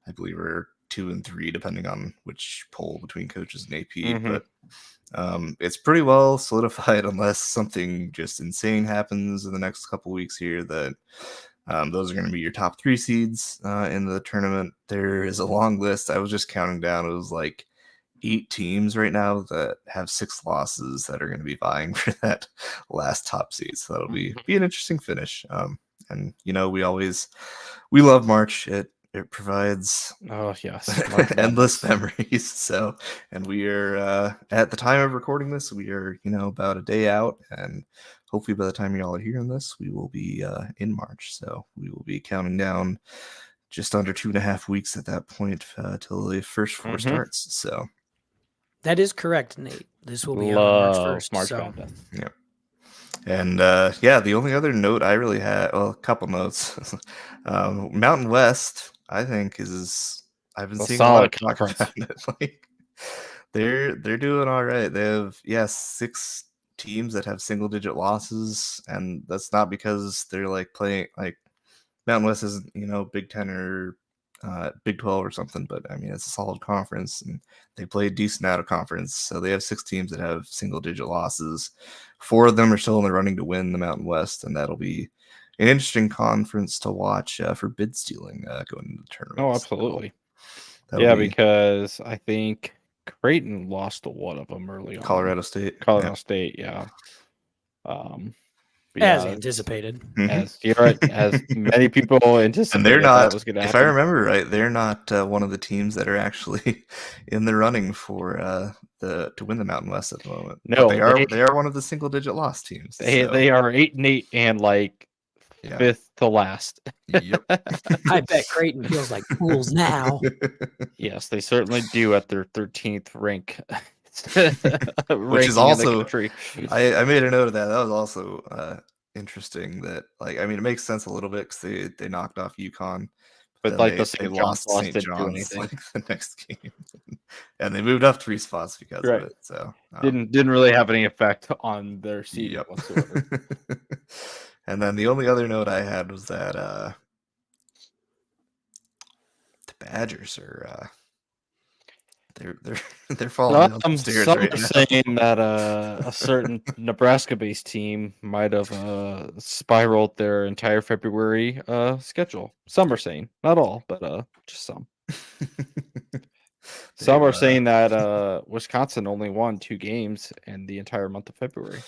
I believe, are 2 and 3, depending on which poll between coaches and AP. But it's pretty well solidified, unless something just insane happens in the next couple weeks here, that those are going to be your top 3 seeds in the tournament. There is a long list. I was just counting down. It was like 8 teams right now that have 6 losses that are going to be vying for that last top seed. So that'll be an interesting finish. And we love March. It provides endless memories. So, and we are at the time of recording this, we are about a day out, and hopefully by the time y'all are hearing this, we will be in March. So we will be counting down just under 2.5 weeks at that point till the first 4 starts. So. That is correct, Nate. This will be on March 1st. March so. Madness. Yep. And the only other note I really had, well, a couple notes. Mountain West, I think, I've been seeing a lot of talk about it. Like, they're doing all right. They have 6 teams that have single-digit losses, and that's not because they're like playing like Mountain West isn't Big 10 or Big 12 or something, but I mean it's a solid conference, and they play decent out of conference. So they have 6 teams that have single-digit losses. 4 of them are still in the running to win the Mountain West, and that'll be an interesting conference to watch for bid stealing going into the tournament. Oh, absolutely. So because I think Creighton lost to one of them early on. Colorado State. State, yeah. As anticipated. As many people anticipated. And they're not, was gonna if I remember right, they're not one of the teams that are actually in the running for to win the Mountain West at the moment. No, but they are one of the single-digit loss teams. They are 8-8 and like 5th to last. Yep. I bet Creighton feels like fools now. Yes, they certainly do at their 13th rank. Which is also, I made a note of that. That was also interesting. That it makes sense a little bit because they knocked off UConn, but they lost St. John's like the next game, and they moved up 3 spots because of it. So didn't really have any effect on their seed whatsoever. And then the only other note I had was that the Badgers are. They're falling upstairs right now. Saying that a certain Nebraska-based team might have spiraled their entire February schedule. Some are saying, not all, but just some. Some are saying that Wisconsin only won 2 games in the entire month of February.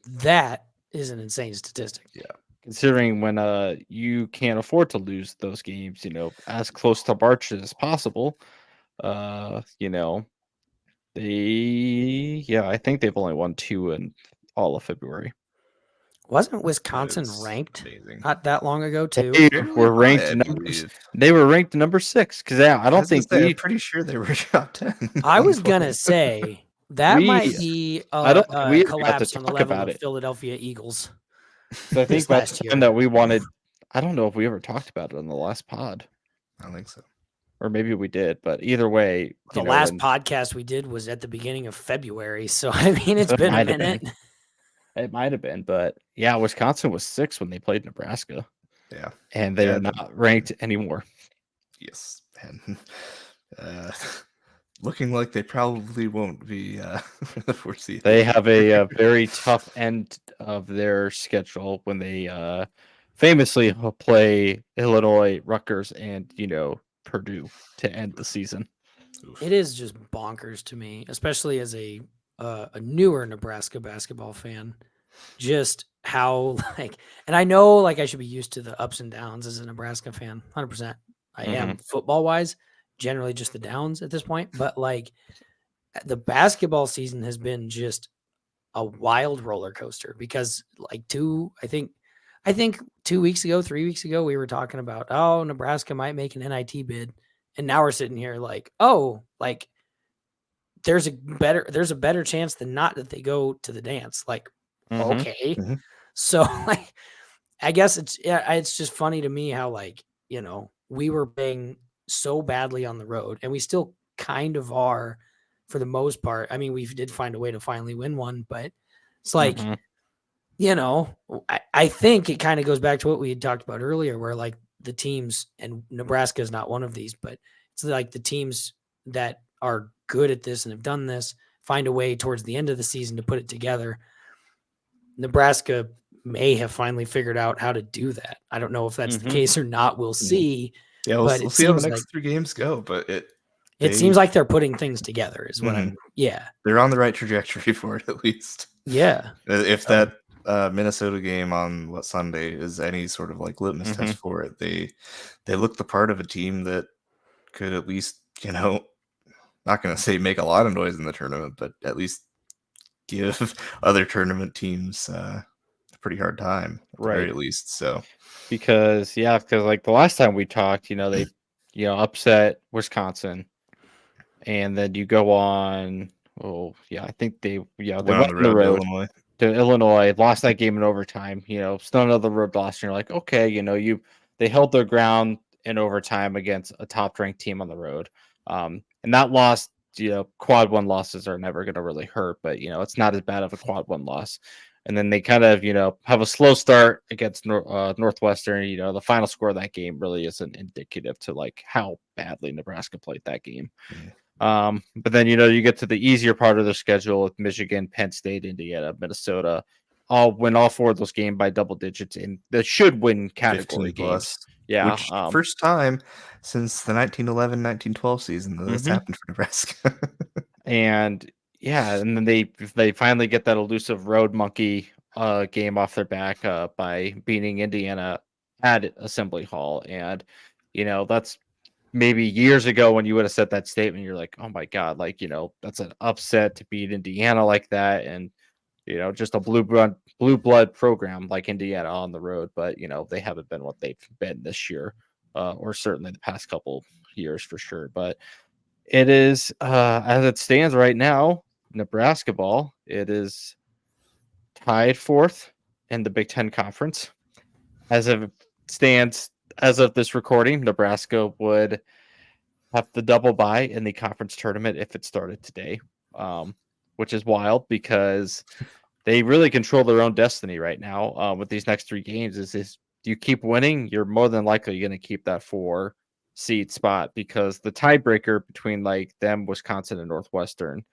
That is an insane statistic. Yeah. Considering when you can't afford to lose those games, as close to March as possible. I think they've only won 2 in all of February. Wasn't Wisconsin ranked not that long ago too? They were ranked number 6 because I'm pretty sure they were top 10. I was gonna say that might be a collapse on the level of Philadelphia Eagles. So I think that's the time that we wanted. I don't know if we ever talked about it on the last pod. I don't think so. Or maybe we did, but either way. The last podcast we did was at the beginning of February. So, I mean, it's been a minute. It might have been, but yeah, Wisconsin was 6 when they played Nebraska. Yeah. And they are not ranked anymore. Yes. And looking like they probably won't be for the foreseeable. They have a very tough end of their schedule when they famously play Illinois, Rutgers, and Purdue to end the season. It is just bonkers to me, especially as a newer Nebraska basketball fan. Just how and I know I should be used to the ups and downs as a Nebraska fan, 100%. I am football wise, generally just the downs at this point, but the basketball season has been just a wild roller coaster because I think 2 weeks ago, 3 weeks ago, we were talking about, oh, Nebraska might make an NIT bid. And now we're sitting here there's a better chance than not that they go to the dance. Okay. Mhm. So I guess it's just funny to me how we were playing so badly on the road and we still kind of are for the most part. I mean, we did find a way to finally win one, but it's I think it kind of goes back to what we had talked about earlier, where the teams, and Nebraska is not one of these, but it's the teams that are good at this and have done this find a way towards the end of the season to put it together. Nebraska may have finally figured out how to do that. I don't know if that's the case or not. We'll see. Yeah, we'll see how the next 3 games go, but it seems like they're putting things together is what they're on the right trajectory for it, at least. Yeah. If that Minnesota game on Sunday is any sort of litmus test for it, they look the part of a team that could at least, not going to say make a lot of noise in the tournament, but at least give other tournament teams a pretty hard time, at the very least. So because the last time we talked, they upset Wisconsin, and then you go on. Oh yeah, I think they went on the road to Illinois, lost that game in overtime. Still another road loss, and you're like, okay, they held their ground in overtime against a top ranked team on the road. And that loss, quad one losses are never going to really hurt, but it's not as bad of a quad one loss. And then they kind of, have a slow start against Northwestern. The final score of that game really isn't indicative to how badly Nebraska played that game. But then, you get to the easier part of their schedule with Michigan, Penn State, Indiana, Minnesota. All win all 4 of those games by double digits, and they should win category games. Yeah. Which first time since the 1911-1912 season that this happened for Nebraska. And then they finally get that elusive road monkey game off their back by beating Indiana at Assembly Hall. And, that's maybe years ago when you would have said that statement, you're like, oh my God, that's an upset to beat Indiana like that. And, just a blue blood program like Indiana on the road. But, they haven't been what they've been this year, or certainly the past couple years for sure. But it is, as it stands right now, Nebraska ball, it is tied 4th in the Big Ten Conference. As of stands, as of this recording, Nebraska would have the double bye in the conference tournament if it started today, which is wild because they really control their own destiny right now with these next 3 games. Is you keep winning, you're more than likely going to keep that 4 seed spot, because the tiebreaker between them, Wisconsin, and Northwestern,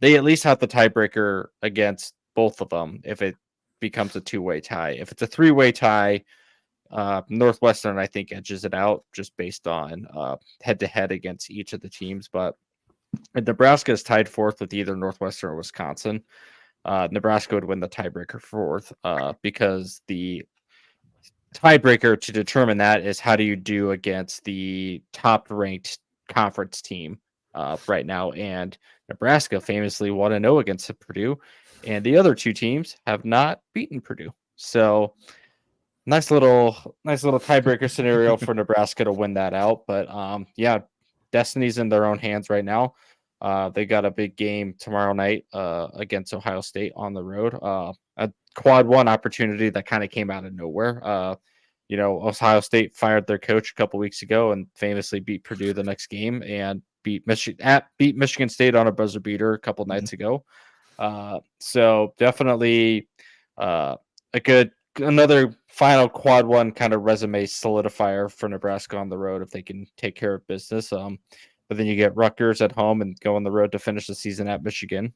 they at least have the tiebreaker against both of them if it becomes a 2-way tie. If it's a 3-way tie, Northwestern, I think, edges it out just based on head-to-head against each of the teams. But Nebraska is tied 4th with either Northwestern or Wisconsin. Nebraska would win the tiebreaker 4th because the tiebreaker to determine that is how do you do against the top-ranked conference team right now. And Nebraska famously 1-0 against Purdue, and the other 2 teams have not beaten Purdue. So nice little tiebreaker scenario for Nebraska to win that out. But destiny's in their own hands right now. They got a big game tomorrow night against Ohio State on the road. A quad one opportunity that kind of came out of nowhere. Ohio State fired their coach a couple weeks ago and famously beat Purdue the next game, and beat Michigan State on a buzzer beater a couple nights ago. So definitely another final quad one kind of resume solidifier for Nebraska on the road if they can take care of business. but then you get Rutgers at home and go on the road to finish the season at Michigan.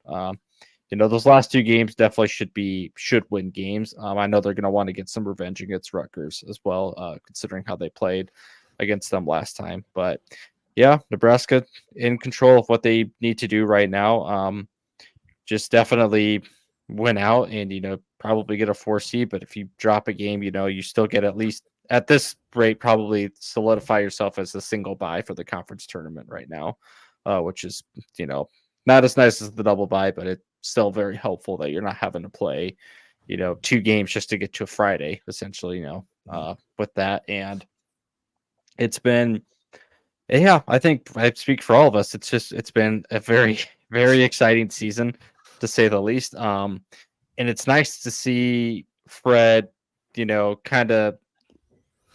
Those last 2 games definitely should win games. I know they're going to want to get some revenge against Rutgers as well, considering how they played against them last time. But yeah, Nebraska in control of what they need to do right now. Just definitely win out and probably get a 4 seed. But if you drop a game, you still get at least at this rate probably solidify yourself as a single bye for the conference tournament right now, which is not as nice as the double bye, but it's still very helpful that you're not having to play 2 games just to get to a Friday essentially. With that, and it's been. Yeah, I think I speak for all of us. It's been a very, very exciting season, to say the least. And it's nice to see Fred, kind of,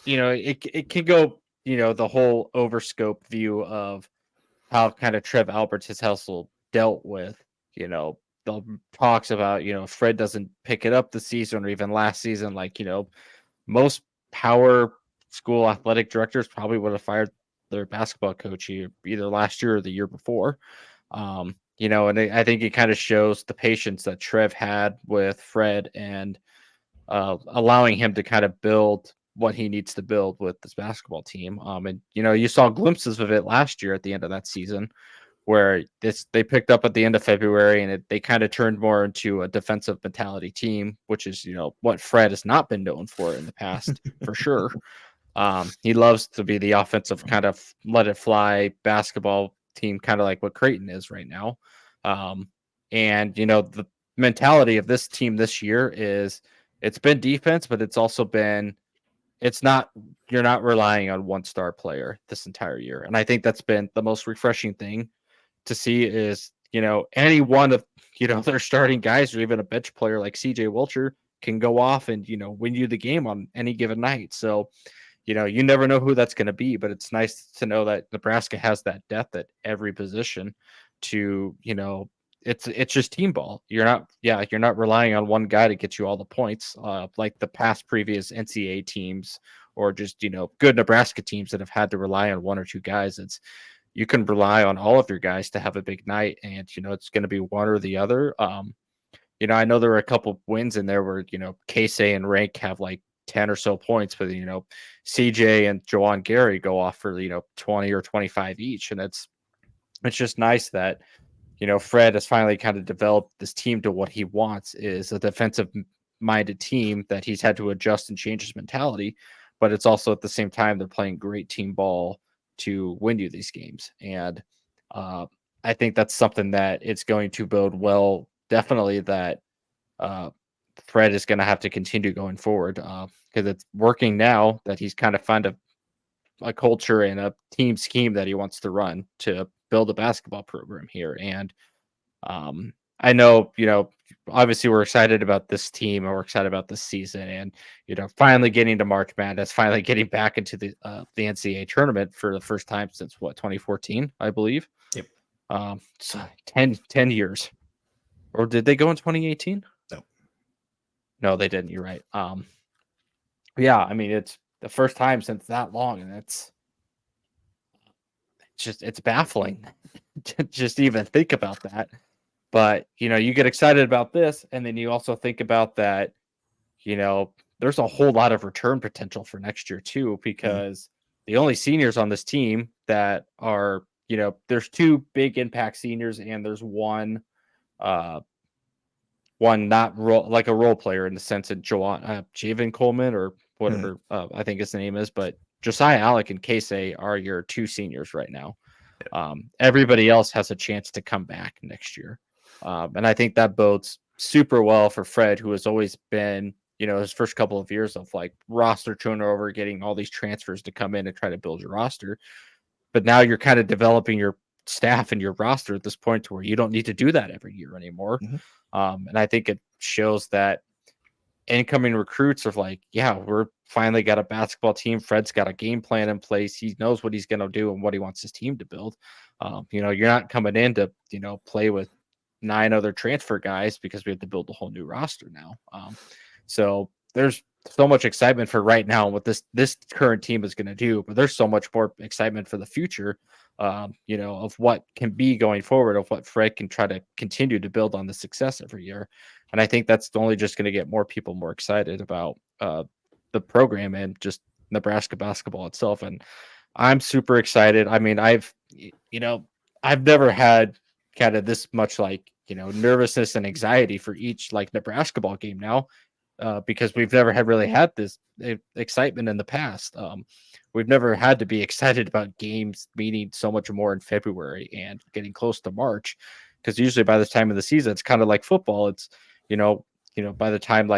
it can go, the whole overscope view of how kind of Trev Alberts has also dealt with, the talks about, Fred doesn't pick it up this season or even last season. Like, most power school athletic directors probably would have fired their basketball coach either last year or the year before. And I think it kind of shows the patience that Trev had with Fred and allowing him to kind of build what he needs to build with this basketball team. And you saw glimpses of it last year at the end of that season, where they picked up at the end of February and they kind of turned more into a defensive mentality team, which is what Fred has not been known for in the past for sure. He loves to be the offensive kind of let it fly basketball team, kind of like what Creighton is right now. And the mentality of this team this year is it's been defense, but it's also been you're not relying on one star player this entire year. And I think that's been the most refreshing thing to see is, any one of, their starting guys or even a bench player like CJ Wilcher can go off and, win you the game on any given night. So, you never know who that's going to be, but it's nice to know that Nebraska has that depth at every position to, it's just team ball. You're not relying on one guy to get you all the points, like the past previous NCAA teams or just, good Nebraska teams that have had to rely on one or two guys. You can rely on all of your guys to have a big night and, it's going to be one or the other. I know there were a couple wins in there where, Casey and Rank have like 10 or so points, but CJ and Jawan Gary go off for 20 or 25 each, and it's just nice that Fred has finally kind of developed this team to what he wants, is a defensive minded team that he's had to adjust and change his mentality, but it's also at the same time they're playing great team ball to win you these games. And I think that's something that it's going to bode well, definitely, that Fred is going to have to continue going forward because it's working now that he's kind of found a culture and a team scheme that he wants to run to build a basketball program here. And I know, obviously we're excited about this team and we're excited about this season and, finally getting to March Madness, finally getting back into the NCAA tournament for the first time since 2014, I believe. Yep. So 10 years. Or did they go in 2018? No, they didn't. You're right. Yeah, I mean, it's the first time since that long, and it's baffling to just even think about that. But, you get excited about this, and then you also think about that, there's a whole lot of return potential for next year, too, because the only seniors on this team that are, there's 2 big impact seniors, and there's one not like a role player in the sense of Javen Coleman or whatever I think his name is, but Josiah Alec and Casey are your 2 seniors right now. Everybody else has a chance to come back next year. And I think that bodes super well for Fred, who has always been, his first couple of years of like roster turnover, getting all these transfers to come in and try to build your roster. But now you're kind of developing your staff and your roster at this point to where you don't need to do that every year anymore. And I think it shows that incoming recruits are like, yeah, we're finally got a basketball team. Fred's got a game plan in place. He knows what he's going to do and what he wants his team to build. You're not coming in to, play with 9 other transfer guys because we have to build a whole new roster now. So there's so much excitement for right now what this current team is going to do, but there's so much more excitement for the future of what can be going forward, of what Fred can try to continue to build on the success every year. And I think that's only just going to get more people more excited about the program and just Nebraska basketball itself. And I'm super excited. I mean, I've never had kind of this much nervousness and anxiety for each Nebraska ball game now, because we've never really had this excitement in the past. We've never had to be excited about games meaning so much more in February and getting close to March, because usually by this time of the season, it's kind of like football. It's by the time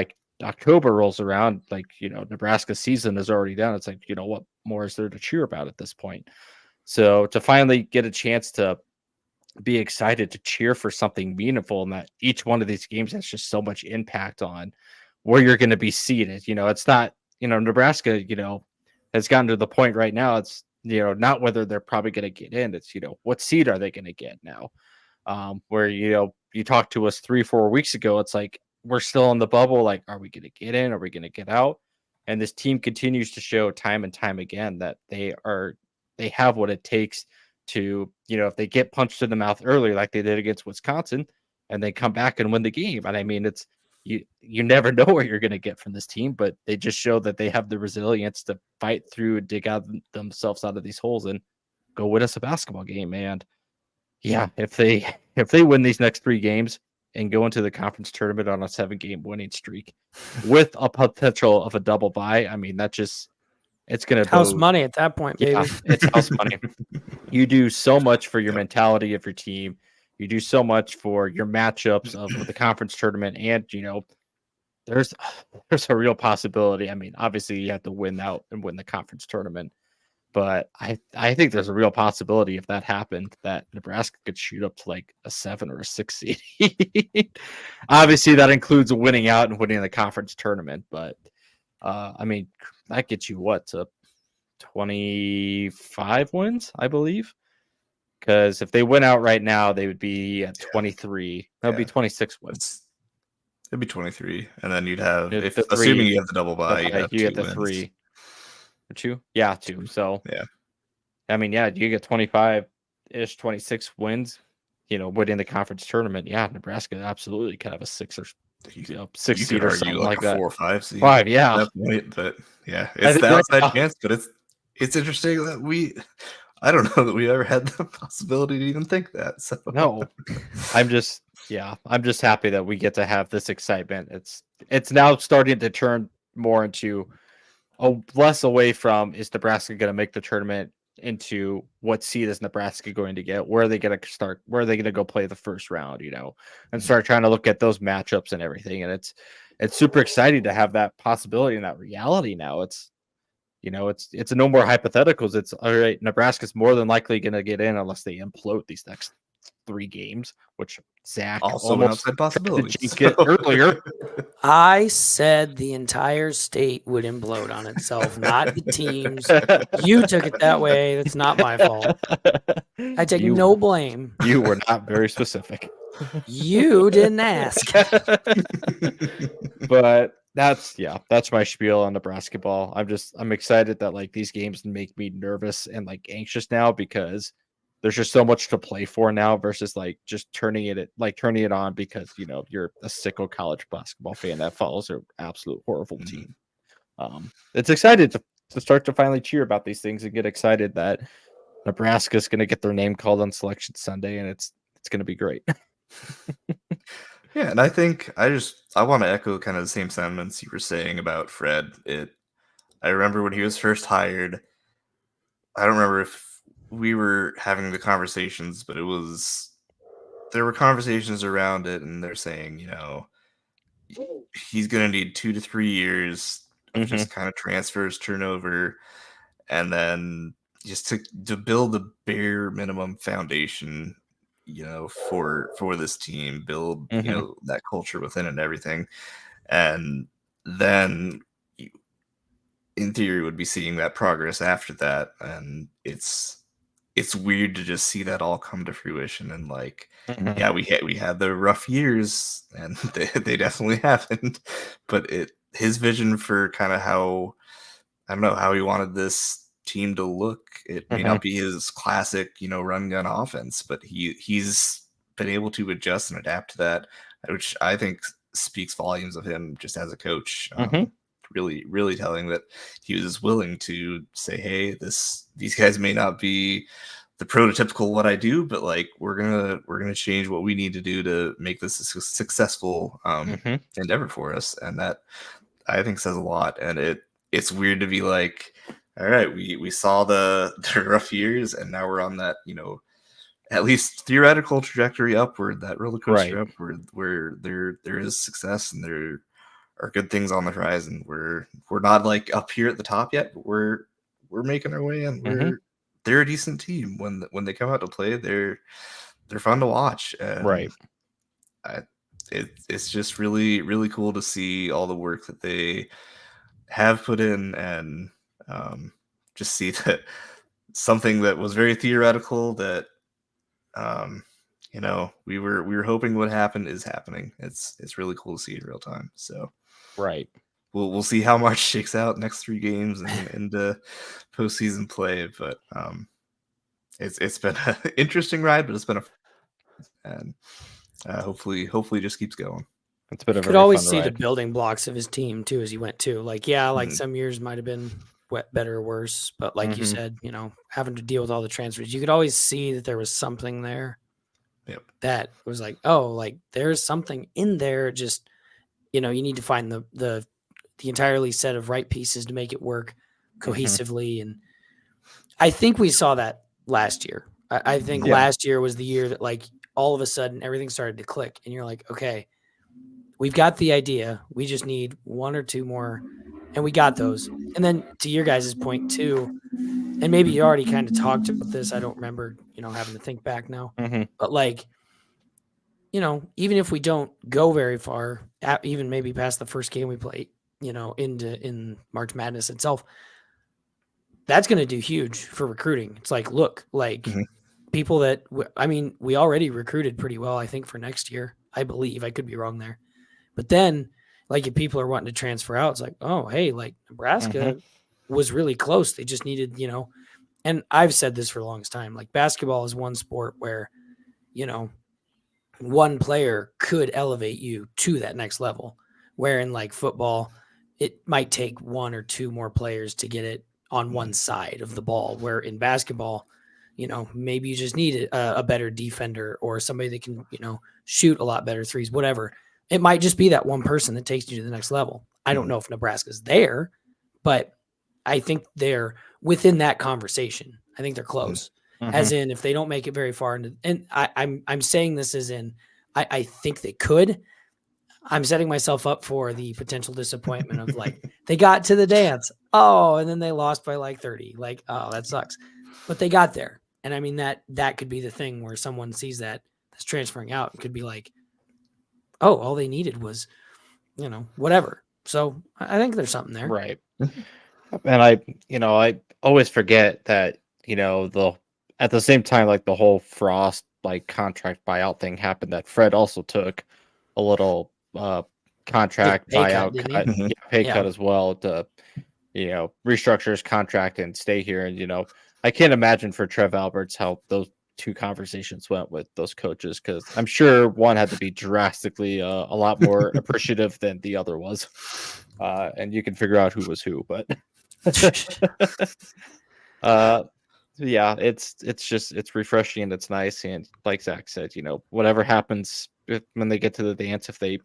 October rolls around, Nebraska's season is already done. It's what more is there to cheer about at this point? So to finally get a chance to be excited to cheer for something meaningful, and that each one of these games has just so much impact on where you're going to be seated. It's not, Nebraska, has gotten to the point right now. It's, not whether they're probably going to get in. It's, what seed are they going to get now? Where, you talked to us 3-4 weeks ago, it's like, we're still in the bubble. Like, are we going to get in? Are we going to get out? And this team continues to show time and time again that they have what it takes to, if they get punched in the mouth early, like they did against Wisconsin, and they come back and win the game. And I mean, it's, you never know what you're going to get from this team, but they just show that they have the resilience to fight through, dig out themselves out of these holes and go win us a basketball game. And yeah, if they win these next 3 games and go into the conference tournament on a 7-game winning streak with a potential of a double bye, I mean, it's going to house money at that point, baby. Yeah, it's house money. You do so much for your mentality of your team. You do so much for your matchups of the conference tournament, and there's a real possibility. I mean, obviously you have to win out and win the conference tournament, but I think there's a real possibility if that happened that Nebraska could shoot up to a 7 or a 6 seed. Obviously, that includes winning out and winning the conference tournament, but I mean, that gets you to 25 wins, I believe. Because if they win out right now, they would be at 23. That would be 26 wins. It'd be 23, and then you'd have, assuming you have the double bye, you get the 3. 2? Yeah, 2. So yeah, I mean, yeah, you get 25-ish, 26 wins. Winning the conference tournament. Yeah, Nebraska absolutely could have a 6 or 6 seed or something like that. 4 or 5 seed. 5, yeah. At that point, but yeah, it's the outside chance. But it's interesting that I don't know that we ever had the possibility to even think that. So no, I'm just happy that we get to have this excitement. It's now starting to turn more into less away from, is Nebraska going to make the tournament, into what seed is Nebraska going to get? Where are they going to start? Where are they going to go play the first round? And start trying to look at those matchups and everything. And it's super exciting to have that possibility and that reality now. It's no more hypotheticals. It's all right. Nebraska's more than likely going to get in unless they implode these next 3 games, which Zach also almost an possibility earlier. I said the entire state would implode on itself, not the teams. You took it that way. That's not my fault. I take no blame. You were not very specific. You didn't ask. But that's my spiel on the basketball. I'm excited that these games make me nervous and anxious now, because there's just so much to play for now versus just turning it on because you're a sicko college basketball fan that follows an absolute horrible team. It's excited to start to finally cheer about these things and get excited that Nebraska's going to get their name called on Selection Sunday, and it's going to be great. Yeah, and I think I want to echo kind of the same sentiments you were saying about Fred. I remember when he was first hired, I don't remember if we were having the conversations, but there were conversations around it, and they're saying, he's going to need 2 to 3 years of just kind of transfers, turnover, and then just to build the bare minimum foundation, for this team, build, that culture within it and everything. And then in theory would be seeing that progress after that. And it's weird to just see that all come to fruition. And yeah, we had the rough years, and they definitely happened, but his vision for kind of how, I don't know, how he wanted this team to look. It may not be his classic, run gun offense, but he's been able to adjust and adapt to that, which I think speaks volumes of him just as a coach. Really, really telling that he was willing to say, hey, these guys may not be the prototypical what I do, but like we're gonna change what we need to do to make this a successful endeavor for us, and that I think says a lot. And it's weird to be like, all right, we saw the rough years, and now we're on that at least theoretical trajectory upward, that roller coaster upward, where there is success and there are good things on the horizon. We're not like up here at the top yet, but we're making our way, and they're a decent team when they come out to play. They're fun to watch, and it's just really, really cool to see all the work that they have put in, and just see that something that was very theoretical that we were hoping would happen is happening. It's really cool to see in real time. So we'll see how March shakes out next 3 games and into postseason play. But it's been an interesting ride, but it's been and hopefully just keeps going. It's been a could always see the building blocks of his team too as he went too. Like some years might have been better or worse, but like you said, having to deal with all the transfers, you could always see that there was something there. Yep. That was like, oh, like there's something in there. Just you need to find the entirely set of right pieces to make it work cohesively. And I think we saw that last year. I think last year was the year that like all of a sudden everything started to click, and you're like, okay, we've got the idea. We just need 1 or 2 more, and we got those. And then to your guys' point too, and maybe you already kind of talked about this. I don't remember, having to think back now. But like, even if we don't go very far, even maybe past the first game we play, in March Madness itself, that's going to do huge for recruiting. It's like, look, like people that we already recruited pretty well, I think, for next year. I believe. I could be wrong there. But then, like, if people are wanting to transfer out, it's like, oh, hey, like Nebraska was really close. They just needed, and I've said this for the longest time, like basketball is one sport where, one player could elevate you to that next level, where in like football, it might take 1 or 2 more players to get it on one side of the ball, where in basketball, maybe you just need a better defender or somebody that can, shoot a lot better threes, whatever. It might just be that one person that takes you to the next level. I don't know if Nebraska's there, but I think they're within that conversation. I think they're close. As in, if they don't make it very far into, and I'm saying this as in, I think they could. I'm setting myself up for the potential disappointment of like, they got to the dance. Oh, and then they lost by like 30. Like, oh, that sucks. But they got there. And I mean, that could be the thing where someone sees that's transferring out. It could be like, oh, all they needed was, whatever. So I think there's something there. Right. And I always forget that, at the same time, like the whole Frost, like contract buyout thing happened, that Fred also took a little contract buyout cut, pay cut as well to, restructure his contract and stay here. And, I can't imagine for Trev Alberts how those 2 conversations went with those coaches, because I'm sure one had to be drastically a lot more appreciative than the other was. And you can figure out who was who, but yeah, it's refreshing and it's nice. And like Zach said, whatever happens when they get to the dance, if they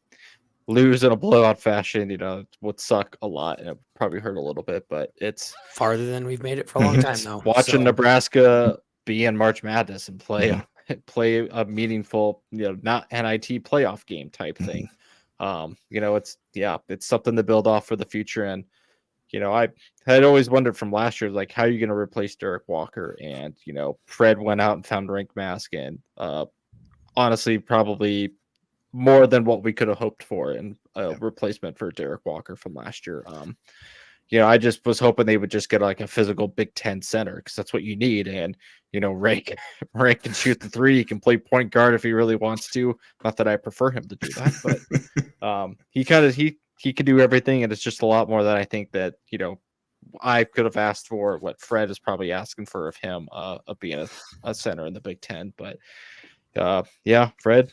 lose in a blowout fashion, it would suck a lot and it would probably hurt a little bit, but it's farther than we've made it for a long time though. Watching Nebraska be in March Madness and play a meaningful, not NIT playoff game type thing. It's something to build off for the future. And I had always wondered from last year, like, how are you going to replace Derek Walker? And Fred went out and found Rink Mask, and honestly, probably more than what we could have hoped for in a replacement for Derek Walker from last year. I just was hoping they would just get like a physical Big Ten center, because that's what you need. And Rink can shoot the 3. He can play point guard if he really wants to. Not that I prefer him to do that, but he can do everything, and it's just a lot more that I think that I could have asked for, what Fred is probably asking for of him, of being a center in the Big Ten. But yeah, Fred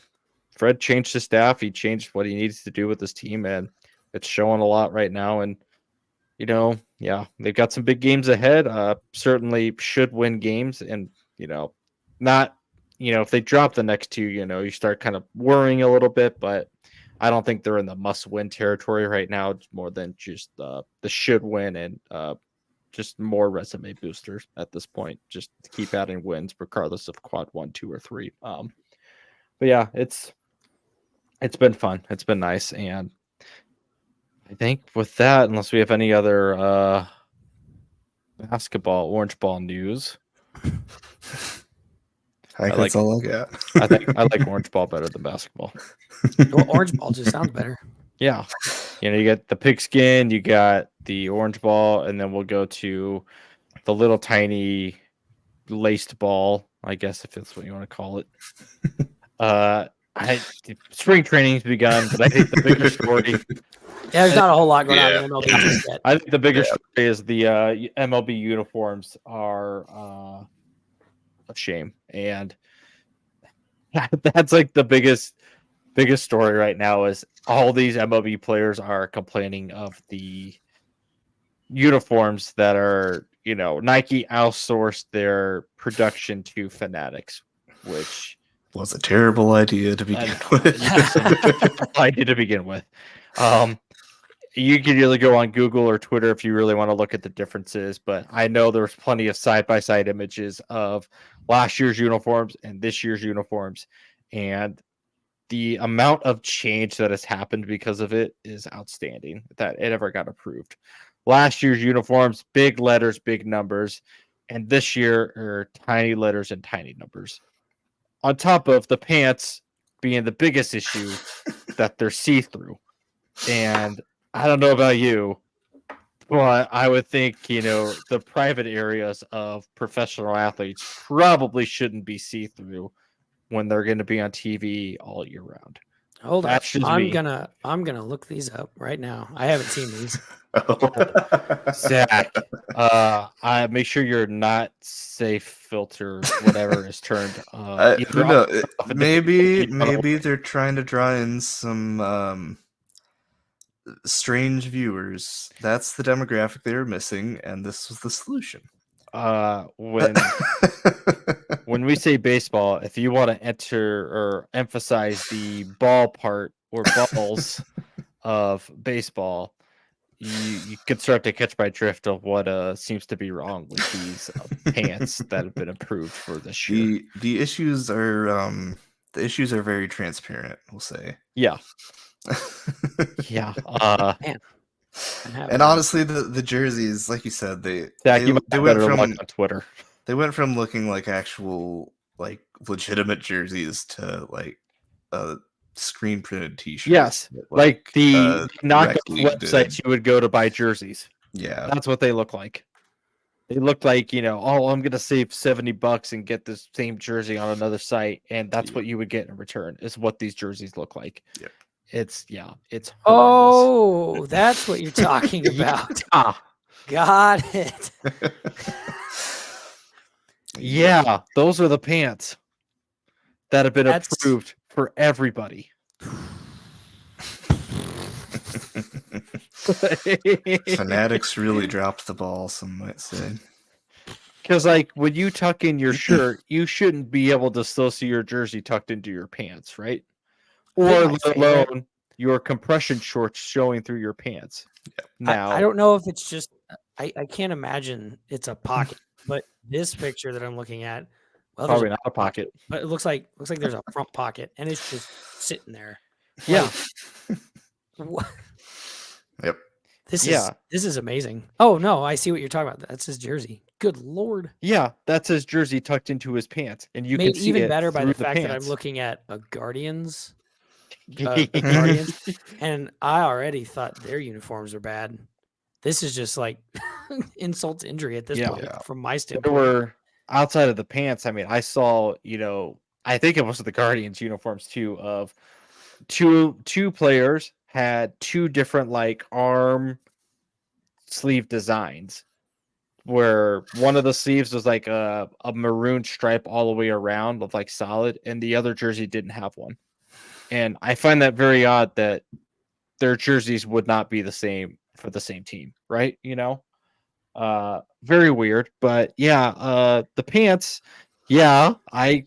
changed his staff. He changed what he needs to do with his team, and it's showing a lot right now. And yeah, they've got some big games ahead. Certainly should win games, and not if they drop the next two, you start kind of worrying a little bit, but I don't think they're in the must-win territory right now. It's more than just the should win, and just more resume boosters at this point. Just to keep adding wins, regardless of quad 1, 2, or 3. But yeah, it's been fun. It's been nice, and I think with that, unless we have any other basketball, orange ball news, I think that's all I got. I like orange ball better than basketball. Well, orange ball just sounds better. Yeah. You get the pigskin, you got the orange ball, and then we'll go to the little tiny laced ball, I guess, if that's what you want to call it. Spring training's begun, but I think the bigger story. Yeah, there's not a whole lot going on in MLB just yet. I think the bigger story is the MLB uniforms are a shame, and that's like the biggest story right now is all these MLB players are complaining of the uniforms that are, Nike outsourced their production to Fanatics, which was a terrible idea to begin with. idea to begin with. You can really go on Google or Twitter if you really want to look at the differences, but I know there's plenty of side-by-side images of last year's uniforms and this year's uniforms, and the amount of change that has happened because of it is outstanding that it ever got approved. Last year's uniforms, big letters, big numbers, and this year are tiny letters and tiny numbers. On top of the pants being the biggest issue, that they're see-through. And I don't know about you, but I would think, the private areas of professional athletes probably shouldn't be see-through when they're going to be on TV all year round. Hold on. I'm gonna look these up right now. I haven't seen these. Zach, I make sure your not safe filter, whatever, is turned. Who knows? Maybe they're trying to draw in some strange viewers. That's the demographic they were missing, and this was the solution. When we say baseball, if you want to enter or emphasize the ball part or balls of baseball, you could start to catch my drift of what seems to be wrong with these pants that have been approved for this year. The issues are very transparent, we'll say. Yeah. Yeah. Man. And honestly, the jerseys, like you said, they went from on Twitter. They went from looking like actual, like, legitimate jerseys to like screen printed T-shirts. Yes, like the knockoff websites you would go to buy jerseys. Yeah, that's what they look like. They look like, I'm gonna save $70 and get this same jersey on another site, and that's what you would get in return. Is what these jerseys look like. Yep. It's horrendous. Oh, that's what you're talking about. Got it. Yeah, those are the pants that have been approved for everybody. Fanatics really dropped the ball, some might say. Because, when you tuck in your shirt, you shouldn't be able to still see your jersey tucked into your pants, right? Or let alone your compression shorts showing through your pants. Now, I don't know if it's just I can't imagine it's a pocket, but this picture that I'm looking at, probably not a pocket, but it looks like there's a front pocket, and it's just sitting there. Yeah. What? Yep. This is amazing. Oh no, I see what you're talking about. That's his jersey. Good Lord. Yeah, that's his jersey tucked into his pants, and you made can see even it better by the fact pants. that I'm looking at a Guardians. Guardians, and I already thought their uniforms are bad. This is just like insult to injury at this point, from my standpoint. There were, outside of the pants, I saw, I think it was the Guardians uniforms too, of two players had two different arm sleeve designs where one of the sleeves was like a maroon stripe all the way around of like solid, and the other jersey didn't have one. And I find that very odd that their jerseys would not be the same for the same team, right? Very weird. But yeah, the pants, yeah, I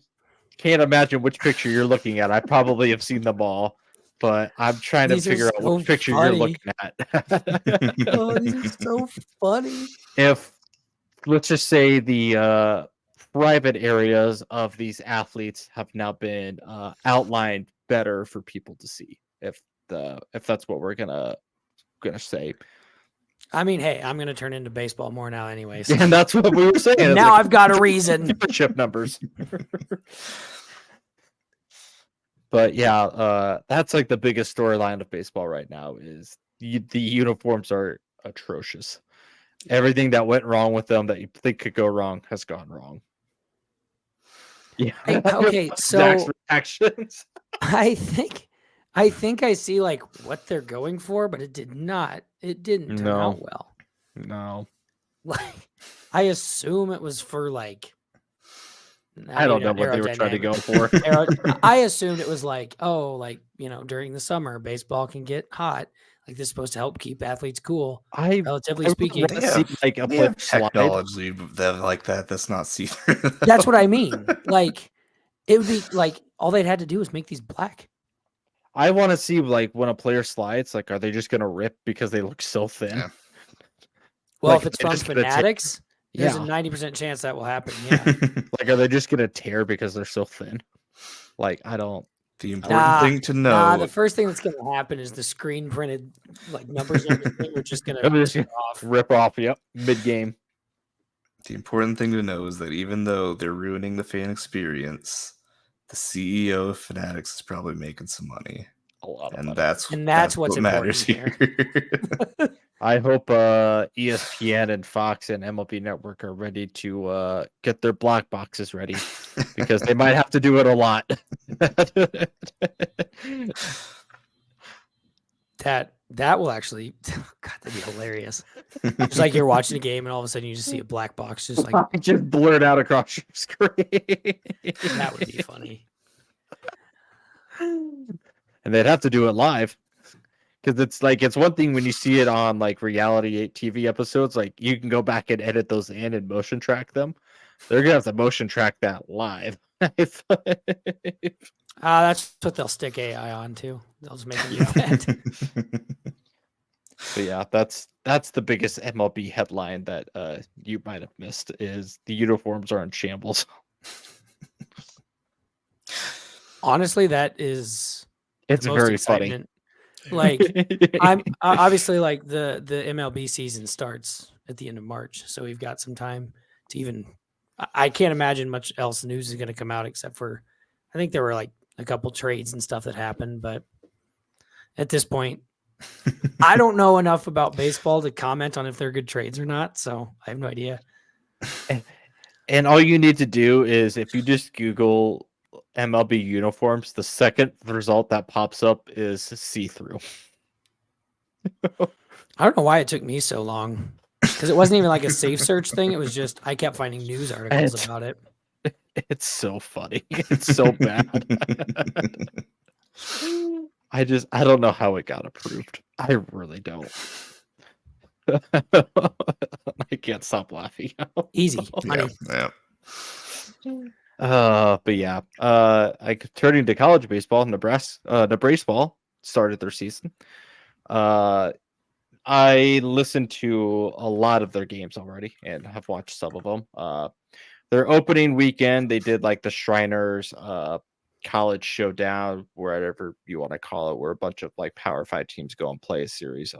can't imagine which picture you're looking at. I probably have seen them all, but I'm trying to These are figure out so what picture you're funny. looking at. Oh, these are so funny. If let's just say the private areas of these athletes have now been outlined better for people to see, if that's what we're gonna say. I mean, hey, I'm gonna turn into baseball more now, anyways. So. And that's what we were saying. It's Now like, I've got a reason. Chip numbers. But yeah, that's like the biggest storyline of baseball right now is the uniforms are atrocious. Everything that went wrong with them that you think could go wrong has gone wrong. Yeah. Okay, so Zach's reactions. I think I see like what they're going for, but it did not. It didn't turn out well. No. Like, I assume it was for like. I don't know what they were trying to go for. I assumed it was like, oh, like, during the summer, baseball can get hot. Like, this is supposed to help keep athletes cool. Relatively speaking, like a technology that like that's not see-through. That's what I mean. Like, it would be like all they'd had to do was make these black. I want to see like when a player slides, like, are they just gonna rip because they look so thin? Yeah. Well, if it's from Fanatics, there's a 90% chance that will happen. Yeah. Like, are they just gonna tear because they're so thin? Like, I don't. The important thing to know. The first thing that's gonna happen is the screen printed like numbers and everything are just gonna rip off. Yep, mid game. The important thing to know is that even though they're ruining the fan experience, the CEO of Fanatics is probably making some money. A lot of money. That's what's what matters here. I hope ESPN and Fox and MLB Network are ready to get their black boxes ready, because they might have to do it a lot. That will actually, God, that'd be hilarious. It's like you're watching a game and all of a sudden you just see a black box just like just blurred out across your screen. That would be funny. And they'd have to do it live, because it's one thing when you see it on like reality TV episodes, like you can go back and edit those in and motion track them. They're gonna have to motion track that live. That's what they'll stick AI on too. They'll just make it do that. But yeah, that's the biggest MLB headline that you might have missed, is the uniforms are in shambles. Honestly, it's very funny. Like, I'm obviously like the MLB season starts at the end of March, so we've got some time to even. I can't imagine much else news is going to come out except for, I think there were like a couple trades and stuff that happened, but at this point, I don't know enough about baseball to comment on if they're good trades or not, so I have no idea. And all you need to do is, if you just Google MLB uniforms, the second result that pops up is see-through. I don't know why it took me so long, because it wasn't even like a safe search thing. It was just I kept finding news articles about it. It's so funny. It's so bad. I don't know how it got approved. I really don't. I can't stop laughing. Easy money. Yeah. But yeah, turning to college baseball, Nebraska ball started their season. I listened to a lot of their games already and have watched some of them. Their opening weekend, they did like the Shriners College Showdown, whatever you want to call it, where a bunch of like Power 5 teams go and play a series.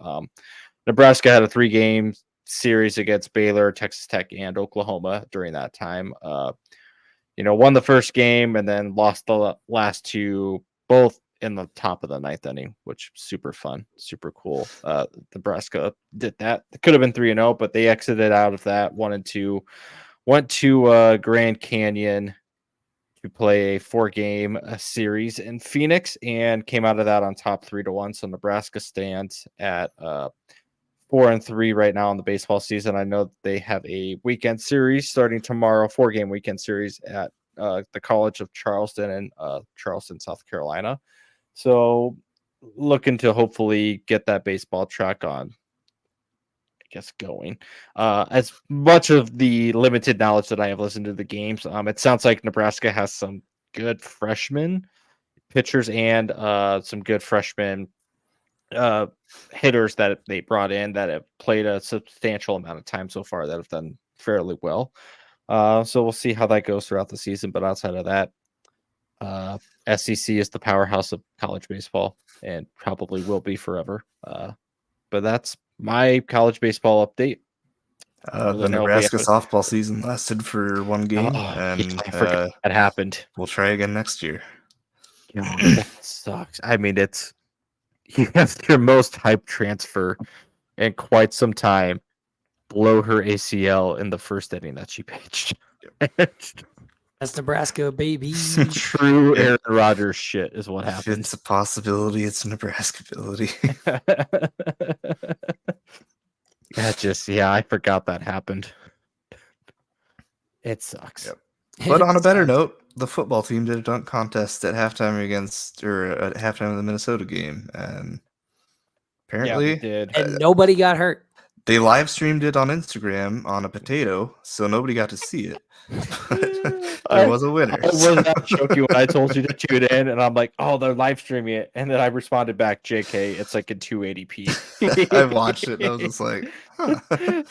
Nebraska had a 3-game series against Baylor, Texas Tech, and Oklahoma during that time. Won the first game and then lost the last two, both in the top of the 9th inning, which super fun, super cool. Nebraska did that. It could have been 3-0, but they exited out of that 1-2, went to Grand Canyon to play a 4-game series in Phoenix and came out of that on top 3-1. So Nebraska stands at 4-3 right now in the baseball season. I know they have a weekend series starting tomorrow, 4-game weekend series at the College of Charleston in Charleston, South Carolina. So looking to hopefully get that baseball track on, I guess, going. As much of the limited knowledge that I have listened to the games, it sounds like Nebraska has some good freshman pitchers and some good freshman hitters that they brought in that have played a substantial amount of time so far that have done fairly well. So we'll see how that goes throughout the season. But outside of that, SEC is the powerhouse of college baseball and probably will be forever. But that's my college baseball update. The Nebraska softball season lasted for one game, and I forgot that happened. We'll try again next year. God, that sucks. I mean, you have your most hyped transfer in quite some time blow her ACL in the first inning that she pitched. That's Nebraska, baby. Some true Aaron Rodgers shit is what happened. If it's a possibility, it's a Nebraska ability. I forgot that happened. It sucks. Yep. But on a better note, the football team did a dunk contest at halftime at halftime of the Minnesota game, and apparently did. And nobody got hurt. They live streamed it on Instagram on a potato, so nobody got to see it. But there was a winner. I was not joking when I told you to tune in, and I'm like, "Oh, they're live streaming it," and then I responded back, "JK, it's like in 280p." I watched it. And I was just like, huh.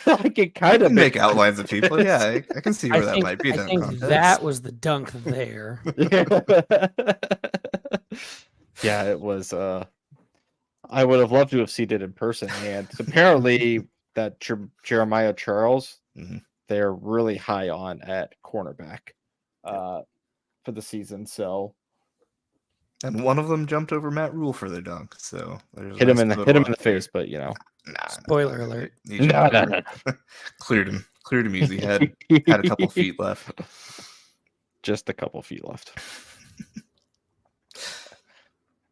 I can kind of make outlines of people. Yeah, I can see where that might be. I think that was the dunk there. Yeah, it was. I would have loved to have seen it in person, and apparently that Jeremiah Charles, they're really high on at cornerback for the season. So, and one of them jumped over Matt Rule for the dunk. So hit him in the face, but spoiler alert. No. Cleared him easy. Had a couple feet left. Just a couple feet left.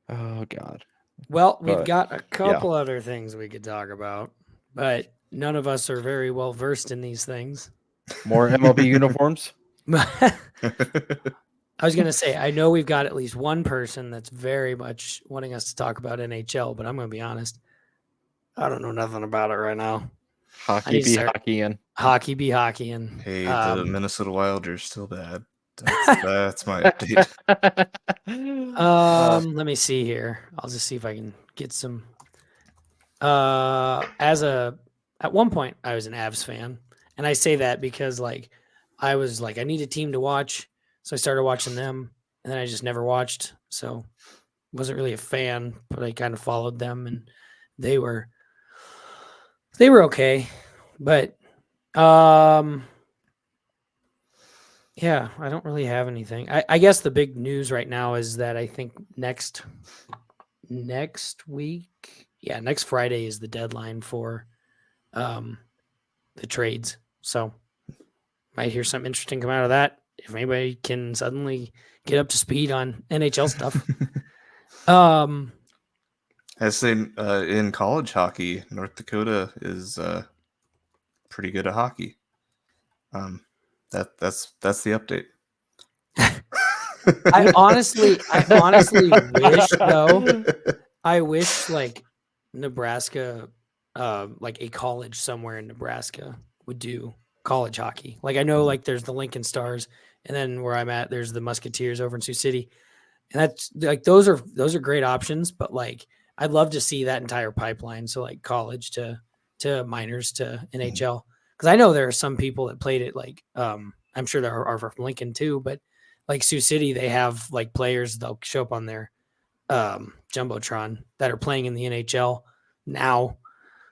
Oh God. Well, we've got a couple other things we could talk about, but none of us are very well versed in these things. More MLB uniforms? I was going to say, I know we've got at least one person that's very much wanting us to talk about NHL, but I'm going to be honest. I don't know nothing about it right now. Hockey be hockeying. Hockey be hockeying. Hey, the Minnesota Wild are still bad. That's my update. Let me see here. I'll just see if I can get some. At one point I was an Avs fan, and I say that because I was like, I need a team to watch, so I started watching them, and then I just never watched, so wasn't really a fan, but I kind of followed them, and they were okay, but yeah, I don't really have anything. I guess the big news right now is that I think next week, next Friday is the deadline for the trades. So might hear something interesting come out of that. If anybody can suddenly get up to speed on NHL stuff. I say in college hockey, North Dakota is pretty good at hockey. That's the update. I honestly wish though. I wish Nebraska, a college somewhere in Nebraska would do college hockey. I know there's the Lincoln Stars, and then where I'm at, there's the Musketeers over in Sioux City, and that's those are great options. But I'd love to see that entire pipeline. So college to minors to NHL. Because I know there are some people that played it I'm sure there are from Lincoln too, but Sioux City, they have players, they'll show up on their Jumbotron that are playing in the NHL now.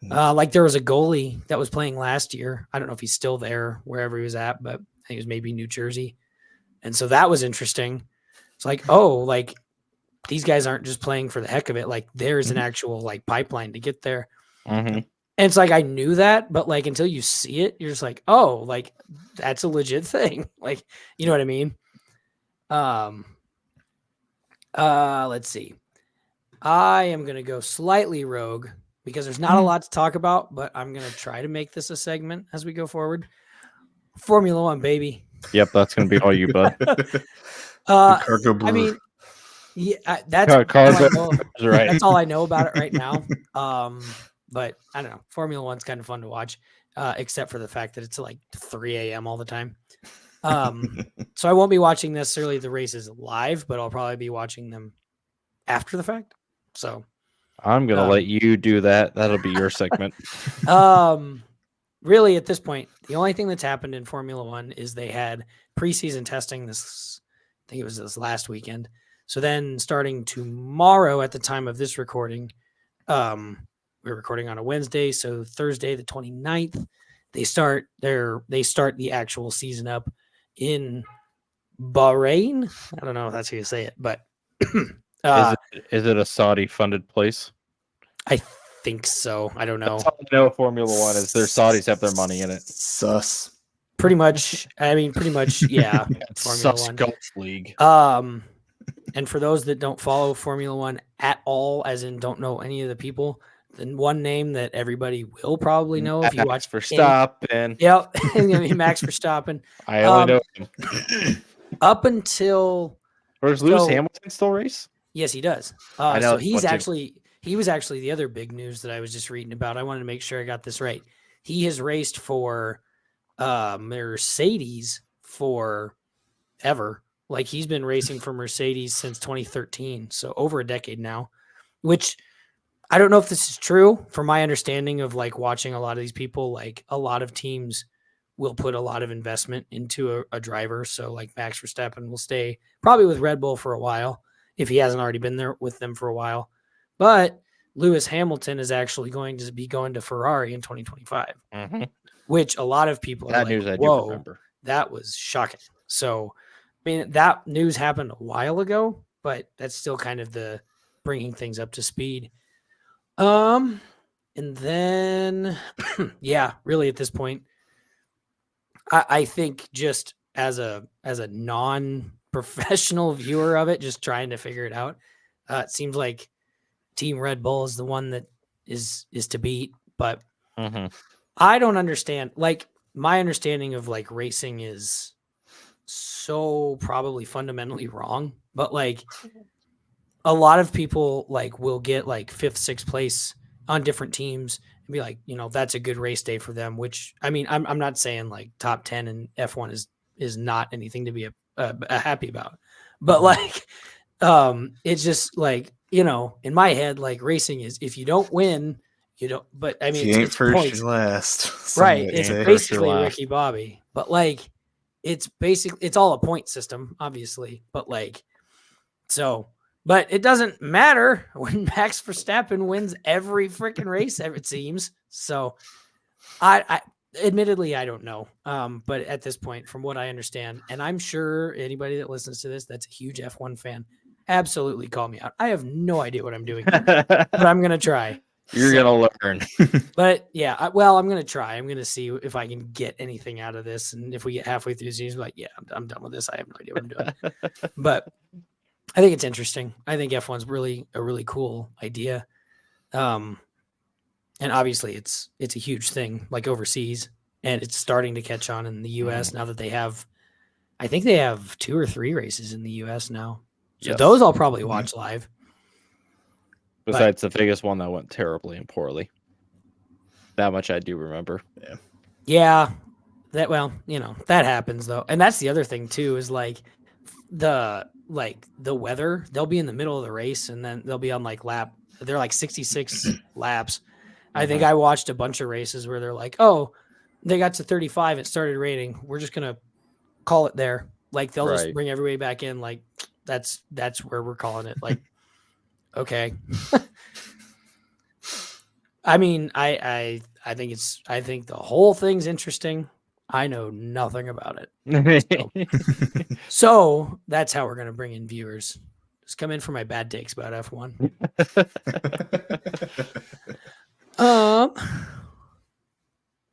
There was a goalie that was playing last year. I don't know if he's still there wherever he was at, but I think it was maybe New Jersey. And so that was interesting. It's these guys aren't just playing for the heck of it. There's an actual pipeline to get there. Mm-hmm. And it's I knew that, but until you see it, you're just that's a legit thing. You know what I mean? Let's see. I am going to go slightly rogue because there's not a lot to talk about, but I'm going to try to make this a segment as we go forward. Formula One, baby. Yep, that's going to be all you, bud. Cargo brewer. I mean, yeah, that's Cargo, right. That's all I know about it right now. But I don't know. Formula One's kind of fun to watch, except for the fact that it's like 3 a.m. all the time. So I won't be watching necessarily the races live, but I'll probably be watching them after the fact. So I'm going to let you do that. That'll be your segment. Really, at this point, the only thing that's happened in Formula One is they had preseason testing this, I think it was this last weekend. So then starting tomorrow at the time of this recording, we're recording on a Wednesday. So Thursday, the 29th, they start the actual season up in Bahrain. I don't know if that's how you say it, but is it a Saudi funded place? I think so. I don't know. That's all I know Formula One is their Saudis have their money in it. Sus. Pretty much. I mean, pretty much. Yeah. Formula Sus One. Gulf League. And for those that don't follow Formula One at all, as in don't know any of the people, then one name that everybody will probably know if you watch Verstappen. Yep, it's gonna be Max Verstappen. I only know him. Up until Or does Lewis Hamilton still race? Yes, he does. I know. So he was actually the other big news that I was just reading about. I wanted to make sure I got this right. He has raced for Mercedes forever. Like he's been racing for Mercedes since 2013, so over a decade now, which I don't know if this is true. From my understanding of like watching a lot of these people, like a lot of teams will put a lot of investment into a driver. So like Max Verstappen will stay probably with Red Bull for a while if he hasn't already been there with them for a while. But Lewis Hamilton is actually going to be going to Ferrari in 2025, which a lot of people are like, whoa, that was shocking. So, I mean, that news happened a while ago, but that's still kind of the bringing things up to speed. And then, yeah, really at this point, I think just as a non-professional viewer of it, just trying to figure it out, it seems like Team Red Bull is the one that is to beat, but I don't understand. Like my understanding of like racing is so probably fundamentally wrong, but like a lot of people like will get like 5th, 6th place on different teams and be like, you know, that's a good race day for them, which I mean, I'm not saying like top 10 in F1 is not anything to be happy about, but like, it's just like, you know, in my head, like racing is if you don't win, you don't, but I mean, it's first, points. Last. Right. It's basically Ricky Bobby, but like, it's all a point system, obviously, but like, so, but it doesn't matter when Max Verstappen wins every freaking race, it seems. So I admittedly, I don't know. But at this point, from what I understand, and I'm sure anybody that listens to this, that's a huge F1 fan, absolutely call me out. I have no idea what I'm doing, but I'm going to try. You're going to learn. But yeah, I'm going to try. I'm going to see if I can get anything out of this. And if we get halfway through the season, like, yeah, I'm done with this. I have no idea what I'm doing. But I think it's interesting. I think F1's really a really cool idea. And obviously it's a huge thing like overseas, and it's starting to catch on in the US now that I think they have 2 or 3 races in the US now. So those I'll probably watch live. Besides the Vegas one that went terribly and poorly. That much I do remember. Yeah. That, well, you know, that happens though. And that's the other thing too, is like the weather, they'll be in the middle of the race and then they'll be on like they're like 66 laps. I think I watched a bunch of races where they're like, oh, they got to 35. It started raining. We're just going to call it there. Like they'll just bring everybody back in. Like that's where we're calling it. Like, okay. I mean, I think the whole thing's interesting. I know nothing about it. So that's how we're going to bring in viewers. Just come in for my bad takes about F1.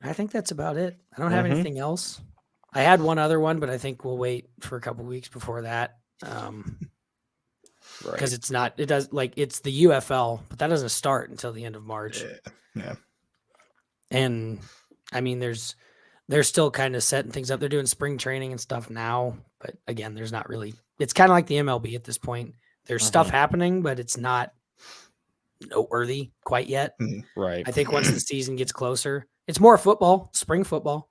I think that's about it. I don't have anything else. I had one other one, but I think we'll wait for a couple weeks before that. because it's not. It does like it's the UFL, but that doesn't start until the end of March. Yeah. And I mean, they're still kind of setting things up. They're doing spring training and stuff now, but again, there's not really. It's kind of like the MLB at this point. There's stuff happening, but it's not noteworthy quite yet. Right. I think once the season gets closer, it's more football, spring football.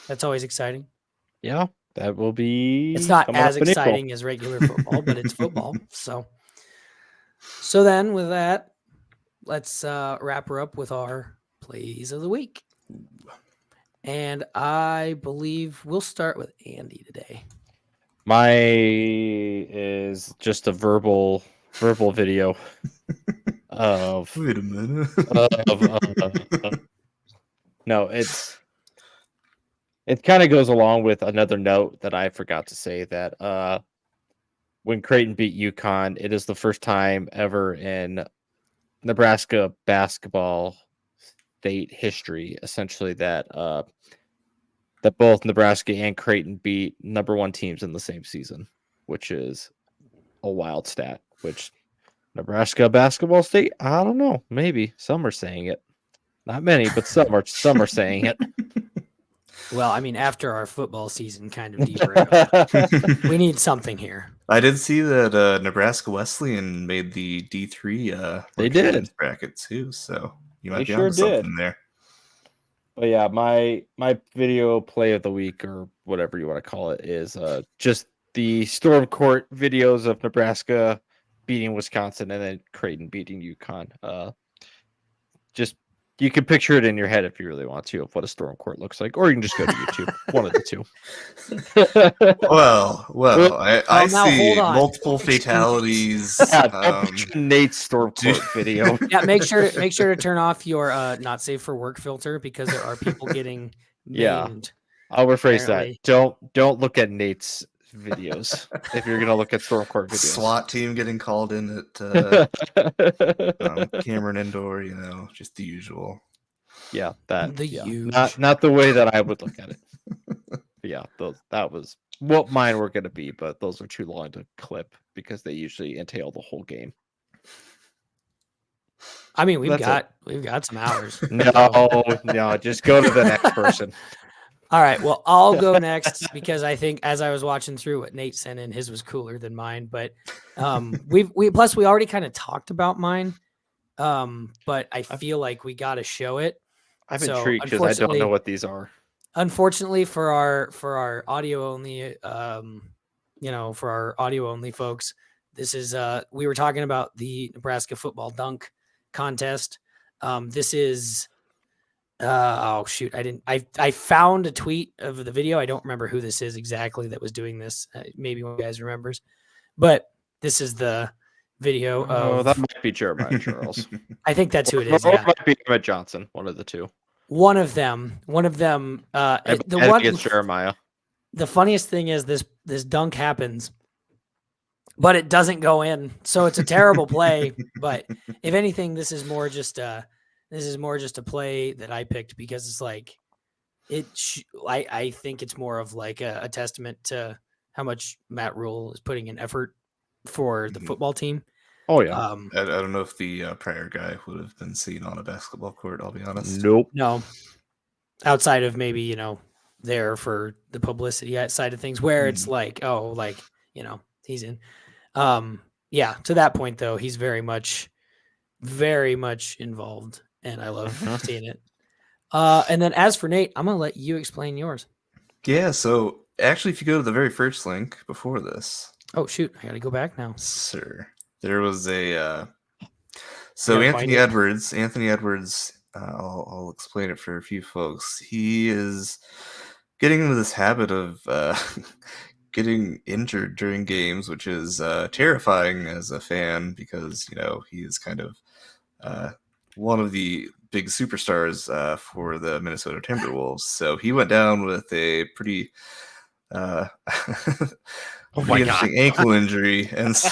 That's always exciting. Yeah, that will be. It's not as exciting as regular football, but it's football. So then with that, let's wrap her up with our plays of the week. And I believe we'll start with Andy today. My is just a verbal video of. Wait a minute. No, it kind of goes along with another note that I forgot to say that when Creighton beat UConn, it is the first time ever in Nebraska basketball state history, essentially, that both Nebraska and Creighton beat number 1 teams in the same season, which is a wild stat. Which Nebraska basketball state, I don't know, maybe some are saying it, not many, but some are saying it. Well, I mean, after our football season kind of derailed, we need something here. I did see that Nebraska Wesleyan made the D3 they did bracket too, so you might they be sure onto did. something there. But yeah, my video play of the week, or whatever you want to call it, is just the Storm Court videos of Nebraska beating Wisconsin and then Creighton beating UConn. Just you can picture it in your head if you really want to of what a Storm Court looks like, or you can just go to YouTube. One of the two. Well, I see multiple fatalities. Yeah, Nate's Storm Court video. Yeah, make sure to turn off your not safe for work filter, because there are people getting maimed. I'll rephrase that. Don't look at Nate's videos if you're gonna look at Storm Court videos. SWAT team getting called in at Cameron Indoor, just the usual. Yeah, that huge. Not the way that I would look at it. But yeah, that was what mine were gonna be, but those are too long to clip because they usually entail the whole game. I mean, we've got some hours. No, just go to the next person. All right, well, I'll go next because I think as I was watching through what Nate sent in, his was cooler than mine. But we already kind of talked about mine, but I feel like we got to show it. I'm intrigued because I don't know what these are. Unfortunately, for our audio only, for our audio only folks, this is we were talking about the Nebraska football dunk contest. This is. Oh shoot! I found a tweet of the video. I don't remember who this is exactly that was doing this. Maybe one of you guys remembers, but this is the video. That might be Jeremiah Charles. I think that's who it is. Or it might be Emmett Johnson. One of the two. One of them. The one against Jeremiah. The funniest thing is this dunk happens, but it doesn't go in. So it's a terrible play. But if anything, this is more just a play that I picked because it's like I think it's more of like a testament to how much Matt Rule is putting in effort for the football team. Oh yeah. I don't know if the prior guy would have been seen on a basketball court. I'll be honest. Nope. No. Outside of maybe there for the publicity side of things, where it's like he's in. Yeah. To that point though, he's very much involved. And I love seeing it. And then as for Nate, I'm going to let you explain yours. Yeah, so actually, if you go to the very first link before this. Oh, shoot. I got to go back now. Sir. There was a... So Anthony Edwards, I'll explain it for a few folks. He is getting into this habit of getting injured during games, which is terrifying as a fan because, he is kind of... one of the big superstars for the Minnesota Timberwolves. So he went down with a pretty interesting ankle injury. And so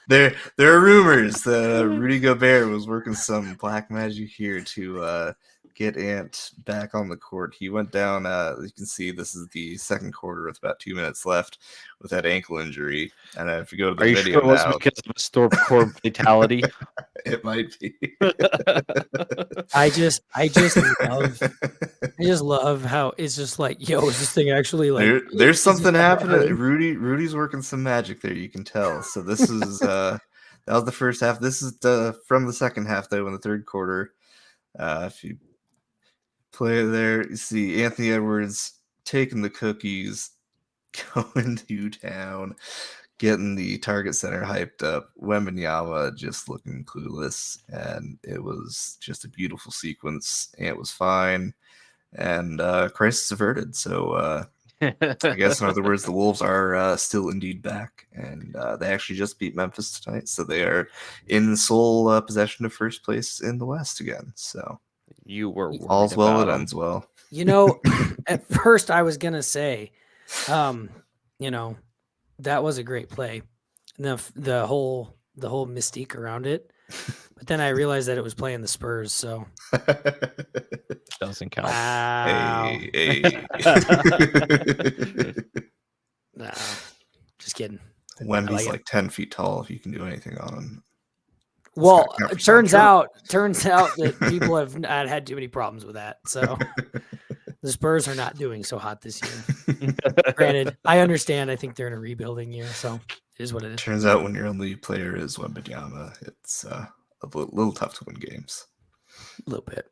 there are rumors that Rudy Gobert was working some black magic here to get Ant back on the court. He went down. You can see this is the second quarter with about 2 minutes left with that ankle injury. And if you go to the Are you video sure it was now, because of a storm core fatality? it might be. I just love how it's just like, yo, is this thing actually like there's is this something happening. happening? Rudy's working some magic there, you can tell. So this is that was the first half. This is from the second half though, in the third quarter. If you play there, you see Anthony Edwards taking the cookies, going to town, getting the target center hyped up. Wembanyama just looking clueless, and it was just a beautiful sequence. Ant was fine, and crisis averted. So I guess in other words, the Wolves are still indeed back, and they actually just beat Memphis tonight, so they are in sole possession of first place in the West again. So You were worried all's well about that him. ends well. You know, at first I was gonna say, you know, that was a great play. The whole mystique around it. But then I realized that it was playing the Spurs, so Doesn't count. wow. Hey. No, just kidding. Wemby's like it. like 10 feet tall if you can do anything on him. Well, not it 100% turns true. out that people have not had too many problems with that. So the Spurs are not doing so hot this year. Granted, I understand. I think they're in a rebuilding year, so it is what it is. Turns out when your only player is Wembanyama, it's a little tough to win games. A little bit.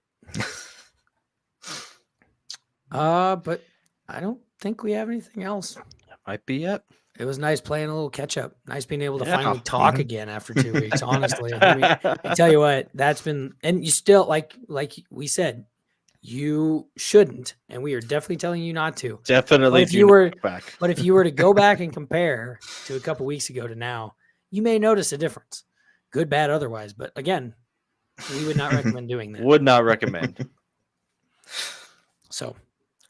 But I don't think we have anything else. Might be it. It was nice playing a little catch up. Nice being able to Yeah. finally talk again after 2 weeks. Honestly, I tell you what, that's been, and you still like we said, you shouldn't, and we are definitely telling you not to. Definitely. But if you were, back. but if you were to go back and compare to a couple weeks ago to now, you may notice a difference, good, bad, otherwise. But again, we would not recommend doing that. Would not recommend. So,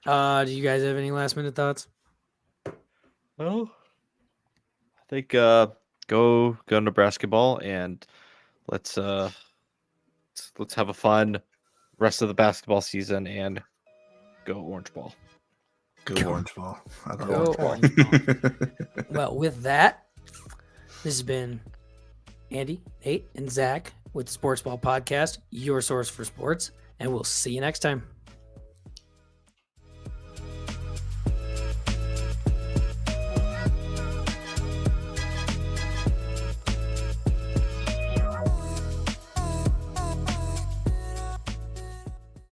do you guys have any last minute thoughts? Well, I think go into basketball and let's have a fun rest of the basketball season and go Orange Ball. Go Orange Ball. I love Go Orange Ball. Well, with that, this has been Andy, Nate, and Zach with the Sportsball Podcast, your source for sports, and we'll see you next time.